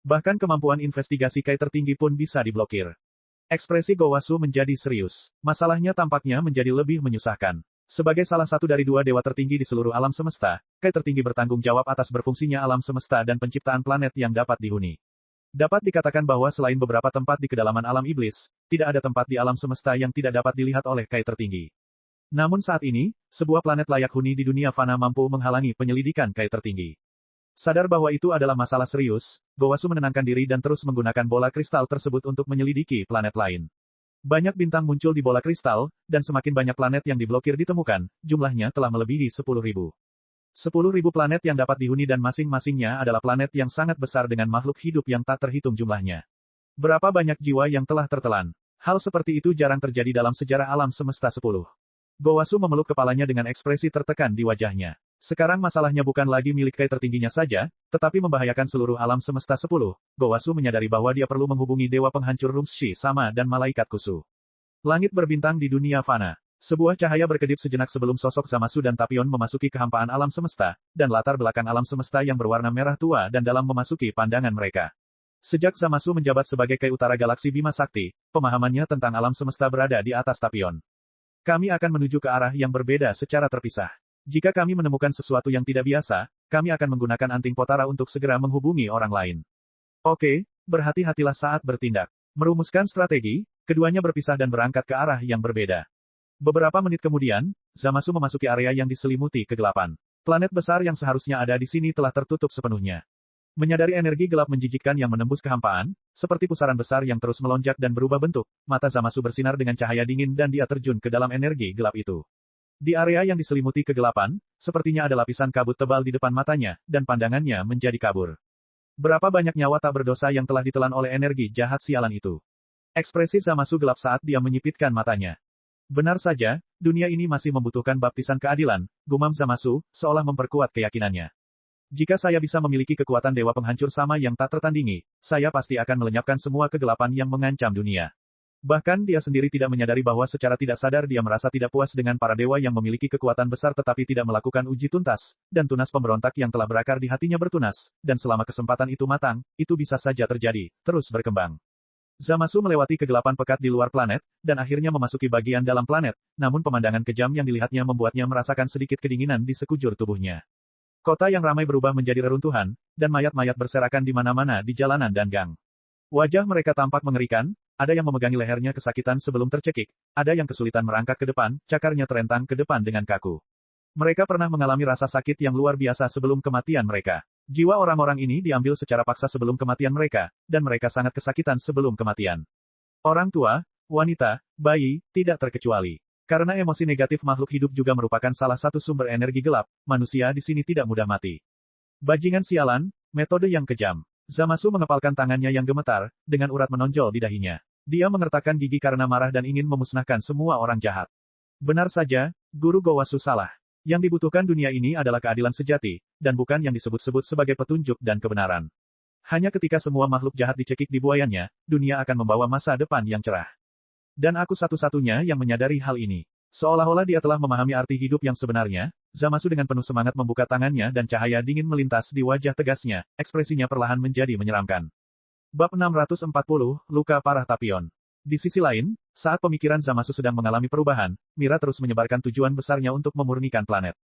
Bahkan kemampuan investigasi Kai tertinggi pun bisa diblokir. Ekspresi Gowasu menjadi serius. Masalahnya tampaknya menjadi lebih menyusahkan. Sebagai salah satu dari dua dewa tertinggi di seluruh alam semesta, Kai tertinggi bertanggung jawab atas berfungsinya alam semesta dan penciptaan planet yang dapat dihuni. Dapat dikatakan bahwa selain beberapa tempat di kedalaman alam iblis, tidak ada tempat di alam semesta yang tidak dapat dilihat oleh Kai tertinggi. Namun saat ini, sebuah planet layak huni di dunia fana mampu menghalangi penyelidikan Kai tertinggi. Sadar bahwa itu adalah masalah serius, Gowasu menenangkan diri dan terus menggunakan bola kristal tersebut untuk menyelidiki planet lain. Banyak bintang muncul di bola kristal, dan semakin banyak planet yang diblokir ditemukan, jumlahnya telah melebihi 10.000. 10.000 planet yang dapat dihuni dan masing-masingnya adalah planet yang sangat besar dengan makhluk hidup yang tak terhitung jumlahnya. Berapa banyak jiwa yang telah tertelan? Hal seperti itu jarang terjadi dalam sejarah alam semesta 10. Gowasu memeluk kepalanya dengan ekspresi tertekan di wajahnya. Sekarang masalahnya bukan lagi milik Kai tertingginya saja, tetapi membahayakan seluruh alam semesta 10. Gowasu menyadari bahwa dia perlu menghubungi Dewa Penghancur Rumshi sama dan Malaikat Kusu. Langit berbintang di dunia fana. Sebuah cahaya berkedip sejenak sebelum sosok Zamasu dan Tapion memasuki kehampaan alam semesta, dan latar belakang alam semesta yang berwarna merah tua dan dalam memasuki pandangan mereka. Sejak Zamasu menjabat sebagai Kai Utara Galaksi Bima Sakti, pemahamannya tentang alam semesta berada di atas Tapion. Kami akan menuju ke arah yang berbeda secara terpisah. Jika kami menemukan sesuatu yang tidak biasa, kami akan menggunakan anting Potara untuk segera menghubungi orang lain. Oke, berhati-hatilah saat bertindak. Merumuskan strategi, keduanya berpisah dan berangkat ke arah yang berbeda. Beberapa menit kemudian, Zamasu memasuki area yang diselimuti kegelapan. Planet besar yang seharusnya ada di sini telah tertutup sepenuhnya. Menyadari energi gelap menjijikkan yang menembus kehampaan, seperti pusaran besar yang terus melonjak dan berubah bentuk, mata Zamasu bersinar dengan cahaya dingin dan dia terjun ke dalam energi gelap itu. Di area yang diselimuti kegelapan, sepertinya ada lapisan kabut tebal di depan matanya, dan pandangannya menjadi kabur. Berapa banyak nyawa tak berdosa yang telah ditelan oleh energi jahat sialan itu. Ekspresi Zamasu gelap saat dia menyipitkan matanya. Benar saja, dunia ini masih membutuhkan baptisan keadilan, gumam Zamasu, seolah memperkuat keyakinannya. Jika saya bisa memiliki kekuatan Dewa Penghancur sama yang tak tertandingi, saya pasti akan melenyapkan semua kegelapan yang mengancam dunia. Bahkan dia sendiri tidak menyadari bahwa secara tidak sadar dia merasa tidak puas dengan para dewa yang memiliki kekuatan besar tetapi tidak melakukan uji tuntas, dan tunas pemberontak yang telah berakar di hatinya bertunas, dan selama kesempatan itu matang, itu bisa saja terjadi, terus berkembang. Zamasu melewati kegelapan pekat di luar planet, dan akhirnya memasuki bagian dalam planet, namun pemandangan kejam yang dilihatnya membuatnya merasakan sedikit kedinginan di sekujur tubuhnya. Kota yang ramai berubah menjadi reruntuhan, dan mayat-mayat berserakan di mana-mana di jalanan dan gang. Wajah mereka tampak mengerikan, ada yang memegangi lehernya kesakitan sebelum tercekik, ada yang kesulitan merangkak ke depan, cakarnya terentang ke depan dengan kaku. Mereka pernah mengalami rasa sakit yang luar biasa sebelum kematian mereka. Jiwa orang-orang ini diambil secara paksa sebelum kematian mereka, dan mereka sangat kesakitan sebelum kematian. Orang tua, wanita, bayi, tidak terkecuali. Karena emosi negatif makhluk hidup juga merupakan salah satu sumber energi gelap, manusia di sini tidak mudah mati. Bajingan sialan, metode yang kejam. Zamasu mengepalkan tangannya yang gemetar, dengan urat menonjol di dahinya. Dia mengertakkan gigi karena marah dan ingin memusnahkan semua orang jahat. Benar saja, Guru Gowasu salah. Yang dibutuhkan dunia ini adalah keadilan sejati, dan bukan yang disebut-sebut sebagai petunjuk dan kebenaran. Hanya ketika semua makhluk jahat dicekik di buayannya, dunia akan membawa masa depan yang cerah. Dan aku satu-satunya yang menyadari hal ini. Seolah-olah dia telah memahami arti hidup yang sebenarnya, Zamasu dengan penuh semangat membuka tangannya dan cahaya dingin melintas di wajah tegasnya, ekspresinya perlahan menjadi menyeramkan. Bab 640, Luka Parah Tapion. Di sisi lain, saat pemikiran Zamasu sedang mengalami perubahan, Mira terus menyebarkan tujuan besarnya untuk memurnikan planet.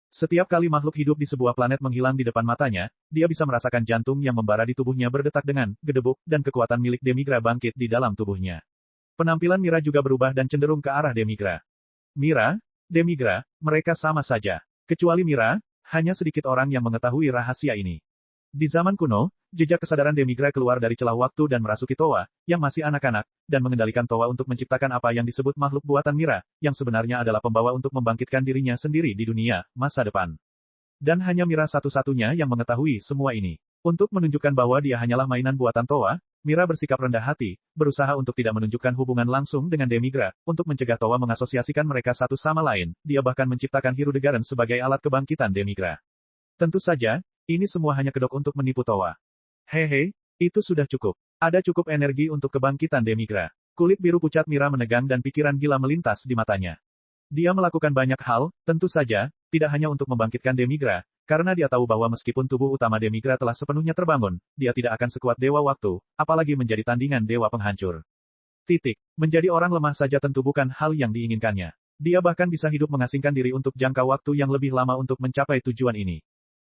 Setiap kali makhluk hidup di sebuah planet menghilang di depan matanya, dia bisa merasakan jantung yang membara di tubuhnya berdetak dengan gedebuk, dan kekuatan milik Demigra bangkit di dalam tubuhnya. Penampilan Mira juga berubah dan cenderung ke arah Demigra. Mira, Demigra, mereka sama saja. Kecuali Mira, hanya sedikit orang yang mengetahui rahasia ini. Di zaman kuno, jejak kesadaran Demigra keluar dari celah waktu dan merasuki Towa, yang masih anak-anak, dan mengendalikan Towa untuk menciptakan apa yang disebut makhluk buatan Mira, yang sebenarnya adalah pembawa untuk membangkitkan dirinya sendiri di dunia, masa depan. Dan hanya Mira satu-satunya yang mengetahui semua ini. Untuk menunjukkan bahwa dia hanyalah mainan buatan Towa, Mira bersikap rendah hati, berusaha untuk tidak menunjukkan hubungan langsung dengan Demigra, untuk mencegah Towa mengasosiasikan mereka satu sama lain, dia bahkan menciptakan Hirudegarden sebagai alat kebangkitan Demigra. Tentu saja, ini semua hanya kedok untuk menipu Towa. Hehe, itu sudah cukup. Ada cukup energi untuk kebangkitan Demigra. Kulit biru pucat Mira menegang dan pikiran gila melintas di matanya. Dia melakukan banyak hal, tentu saja, tidak hanya untuk membangkitkan Demigra, karena dia tahu bahwa meskipun tubuh utama Demigra telah sepenuhnya terbangun, dia tidak akan sekuat Dewa Waktu, apalagi menjadi tandingan Dewa Penghancur. Menjadi orang lemah saja tentu bukan hal yang diinginkannya. Dia bahkan bisa hidup mengasingkan diri untuk jangka waktu yang lebih lama untuk mencapai tujuan ini.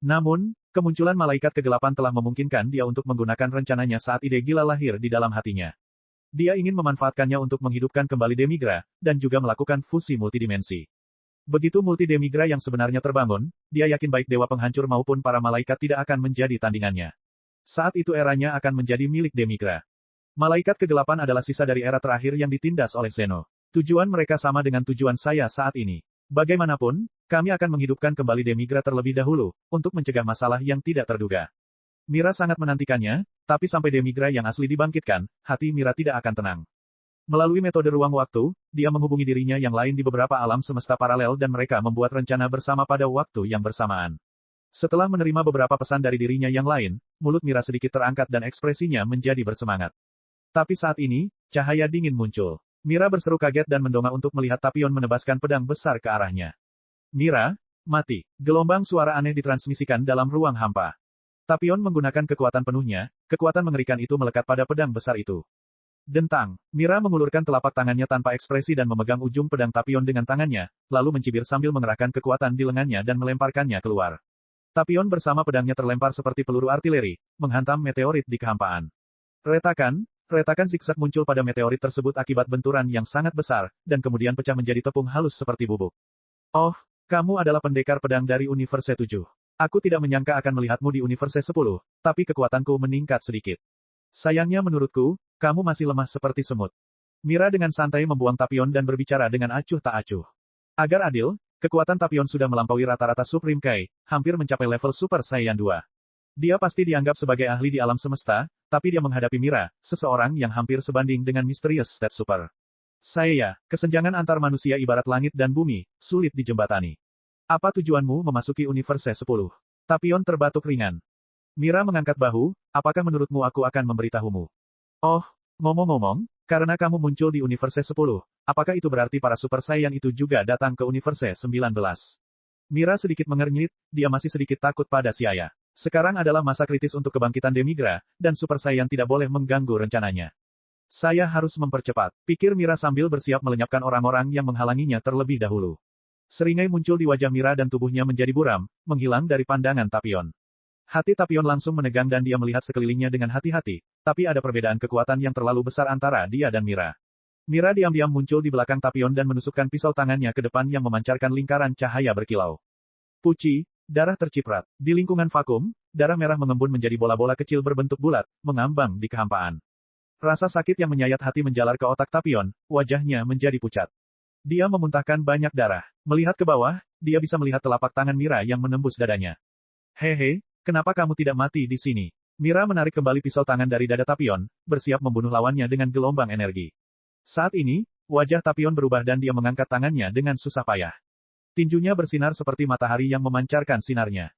Namun, kemunculan malaikat kegelapan telah memungkinkan dia untuk menggunakan rencananya saat ide gila lahir di dalam hatinya. Dia ingin memanfaatkannya untuk menghidupkan kembali Demigra, dan juga melakukan fusi multidimensi. Begitu multi Demigra yang sebenarnya terbangun, dia yakin baik Dewa Penghancur maupun para malaikat tidak akan menjadi tandingannya. Saat itu eranya akan menjadi milik Demigra. Malaikat kegelapan adalah sisa dari era terakhir yang ditindas oleh Zeno. Tujuan mereka sama dengan tujuan saya saat ini. Bagaimanapun, kami akan menghidupkan kembali Demigra terlebih dahulu, untuk mencegah masalah yang tidak terduga. Mira sangat menantikannya, tapi sampai Demigra yang asli dibangkitkan, hati Mira tidak akan tenang. Melalui metode ruang waktu, dia menghubungi dirinya yang lain di beberapa alam semesta paralel dan mereka membuat rencana bersama pada waktu yang bersamaan. Setelah menerima beberapa pesan dari dirinya yang lain, mulut Mira sedikit terangkat dan ekspresinya menjadi bersemangat. Tapi saat ini, cahaya dingin muncul. Mira berseru kaget dan mendongak untuk melihat Tapion menebaskan pedang besar ke arahnya. Mira, mati. Gelombang suara aneh ditransmisikan dalam ruang hampa. Tapion menggunakan kekuatan penuhnya, kekuatan mengerikan itu melekat pada pedang besar itu. Dentang, Mira mengulurkan telapak tangannya tanpa ekspresi dan memegang ujung pedang Tapion dengan tangannya, lalu mencibir sambil mengerahkan kekuatan di lengannya dan melemparkannya keluar. Tapion bersama pedangnya terlempar seperti peluru artileri, menghantam meteorit di kehampaan. Retakan zigzag muncul pada meteorit tersebut akibat benturan yang sangat besar, dan kemudian pecah menjadi tepung halus seperti bubuk. Oh, kamu adalah pendekar pedang dari Universe 7. Aku tidak menyangka akan melihatmu di Universe 10, tapi kekuatanku meningkat sedikit. Sayangnya menurutku, kamu masih lemah seperti semut. Mira dengan santai membuang Tapion dan berbicara dengan acuh tak acuh. Agar adil, kekuatan Tapion sudah melampaui rata-rata Supreme Kai, hampir mencapai level Super Saiyan 2. Dia pasti dianggap sebagai ahli di alam semesta, tapi dia menghadapi Mira, seseorang yang hampir sebanding dengan Mysterious State Super. Saya, kesenjangan antar manusia ibarat langit dan bumi, sulit dijembatani. Apa tujuanmu memasuki Universe 10? Tapion terbatuk ringan. Mira mengangkat bahu, apakah menurutmu aku akan memberitahumu? Oh, ngomong-ngomong, karena kamu muncul di Universe 10, apakah itu berarti para Super Saiyan itu juga datang ke Universe 19? Mira sedikit mengernyit, dia masih sedikit takut pada Xiaya. Sekarang adalah masa kritis untuk kebangkitan Demigra, dan Super Saiyan tidak boleh mengganggu rencananya. Saya harus mempercepat, pikir Mira sambil bersiap melenyapkan orang-orang yang menghalanginya terlebih dahulu. Seringai muncul di wajah Mira dan tubuhnya menjadi buram, menghilang dari pandangan Tapion. Hati Tapion langsung menegang dan dia melihat sekelilingnya dengan hati-hati, tapi ada perbedaan kekuatan yang terlalu besar antara dia dan Mira. Mira diam-diam muncul di belakang Tapion dan menusukkan pisau tangannya ke depan yang memancarkan lingkaran cahaya berkilau. Puci, darah terciprat. Di lingkungan vakum, darah merah mengembun menjadi bola-bola kecil berbentuk bulat, mengambang di kehampaan. Rasa sakit yang menyayat hati menjalar ke otak Tapion, wajahnya menjadi pucat. Dia memuntahkan banyak darah. Melihat ke bawah, dia bisa melihat telapak tangan Mira yang menembus dadanya. Hehe, kenapa kamu tidak mati di sini? Mira menarik kembali pisau tangan dari dada Tapion, bersiap membunuh lawannya dengan gelombang energi. Saat ini, wajah Tapion berubah dan dia mengangkat tangannya dengan susah payah. Tinjunya bersinar seperti matahari yang memancarkan sinarnya.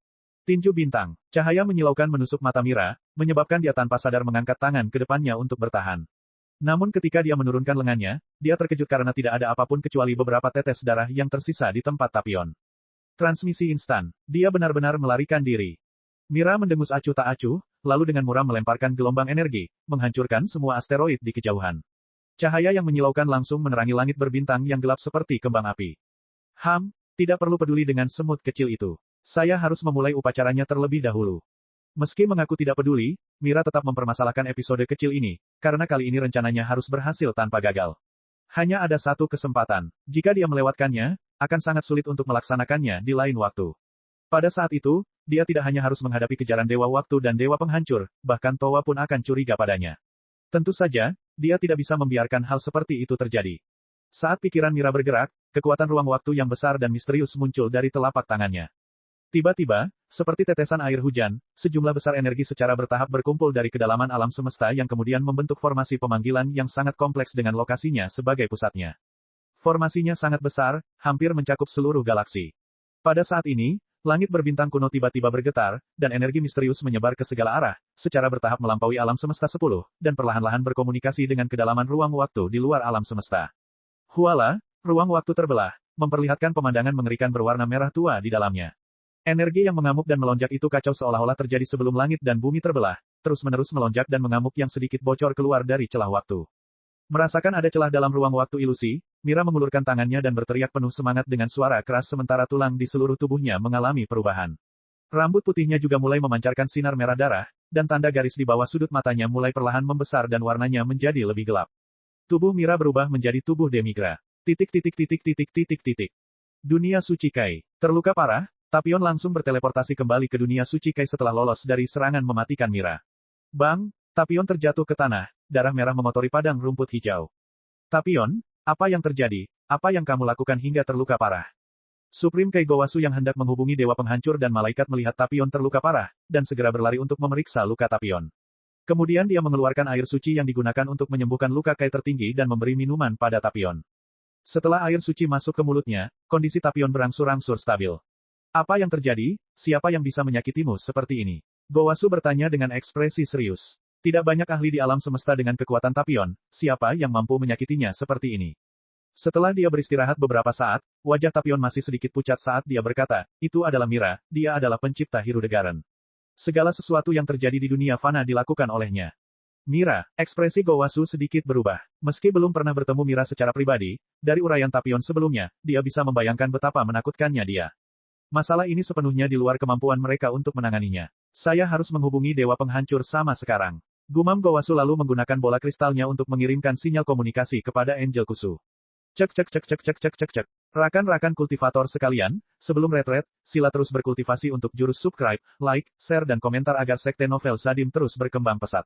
Tinju bintang, cahaya menyilaukan menusuk mata Mira, menyebabkan dia tanpa sadar mengangkat tangan ke depannya untuk bertahan. Namun ketika dia menurunkan lengannya, dia terkejut karena tidak ada apapun kecuali beberapa tetes darah yang tersisa di tempat Tapion. Transmisi instan, dia benar-benar melarikan diri. Mira mendengus acuh tak acuh, lalu dengan muram melemparkan gelombang energi, menghancurkan semua asteroid di kejauhan. Cahaya yang menyilaukan langsung menerangi langit berbintang yang gelap seperti kembang api. Tidak perlu peduli dengan semut kecil itu. Saya harus memulai upacaranya terlebih dahulu. Meski mengaku tidak peduli, Mira tetap mempermasalahkan episode kecil ini, karena kali ini rencananya harus berhasil tanpa gagal. Hanya ada satu kesempatan. Jika dia melewatkannya, akan sangat sulit untuk melaksanakannya di lain waktu. Pada saat itu, dia tidak hanya harus menghadapi kejaran Dewa Waktu dan Dewa Penghancur, bahkan Towa pun akan curiga padanya. Tentu saja, dia tidak bisa membiarkan hal seperti itu terjadi. Saat pikiran Mira bergerak, kekuatan ruang waktu yang besar dan misterius muncul dari telapak tangannya. Tiba-tiba, seperti tetesan air hujan, sejumlah besar energi secara bertahap berkumpul dari kedalaman alam semesta yang kemudian membentuk formasi pemanggilan yang sangat kompleks dengan lokasinya sebagai pusatnya. Formasinya sangat besar, hampir mencakup seluruh galaksi. Pada saat ini, langit berbintang kuno tiba-tiba bergetar, dan energi misterius menyebar ke segala arah, secara bertahap melampaui alam semesta 10, dan perlahan-lahan berkomunikasi dengan kedalaman ruang waktu di luar alam semesta. Huala, ruang waktu terbelah, memperlihatkan pemandangan mengerikan berwarna merah tua di dalamnya. Energi yang mengamuk dan melonjak itu kacau seolah-olah terjadi sebelum langit dan bumi terbelah, terus-menerus melonjak dan mengamuk yang sedikit bocor keluar dari celah waktu. Merasakan ada celah dalam ruang waktu ilusi, Mira mengulurkan tangannya dan berteriak penuh semangat dengan suara keras sementara tulang di seluruh tubuhnya mengalami perubahan. Rambut putihnya juga mulai memancarkan sinar merah darah, dan tanda garis di bawah sudut matanya mulai perlahan membesar dan warnanya menjadi lebih gelap. Tubuh Mira berubah menjadi tubuh Demigra. Dunia Suci Kai. Terluka parah, Tapion langsung berteleportasi kembali ke dunia suci Kai setelah lolos dari serangan mematikan Mira. Bang, Tapion terjatuh ke tanah, darah merah mengotori padang rumput hijau. Tapion, apa yang terjadi? Apa yang kamu lakukan hingga terluka parah? Supreme Kai Gowasu yang hendak menghubungi Dewa Penghancur dan Malaikat melihat Tapion terluka parah, dan segera berlari untuk memeriksa luka Tapion. Kemudian dia mengeluarkan air suci yang digunakan untuk menyembuhkan luka Kai tertinggi dan memberi minuman pada Tapion. Setelah air suci masuk ke mulutnya, kondisi Tapion berangsur-angsur stabil. Apa yang terjadi? Siapa yang bisa menyakitimu seperti ini? Gowasu bertanya dengan ekspresi serius. Tidak banyak ahli di alam semesta dengan kekuatan Tapion, siapa yang mampu menyakitinya seperti ini? Setelah dia beristirahat beberapa saat, wajah Tapion masih sedikit pucat saat dia berkata, itu adalah Mira, dia adalah pencipta Hirudegarden. Segala sesuatu yang terjadi di dunia fana dilakukan olehnya. Mira, ekspresi Gowasu sedikit berubah. Meski belum pernah bertemu Mira secara pribadi, dari uraian Tapion sebelumnya, dia bisa membayangkan betapa menakutkannya dia. Masalah ini sepenuhnya di luar kemampuan mereka untuk menanganinya. Saya harus menghubungi Dewa Penghancur sama sekarang. Gumam Gowasu lalu menggunakan bola kristalnya untuk mengirimkan sinyal komunikasi kepada Angel Kusu. Cek cek cek cek cek cek cek cek. Rakan-rakan kultivator sekalian, sebelum retret, sila terus berkultivasi untuk jurus subscribe, like, share dan komentar agar sekte novel Sadim terus berkembang pesat.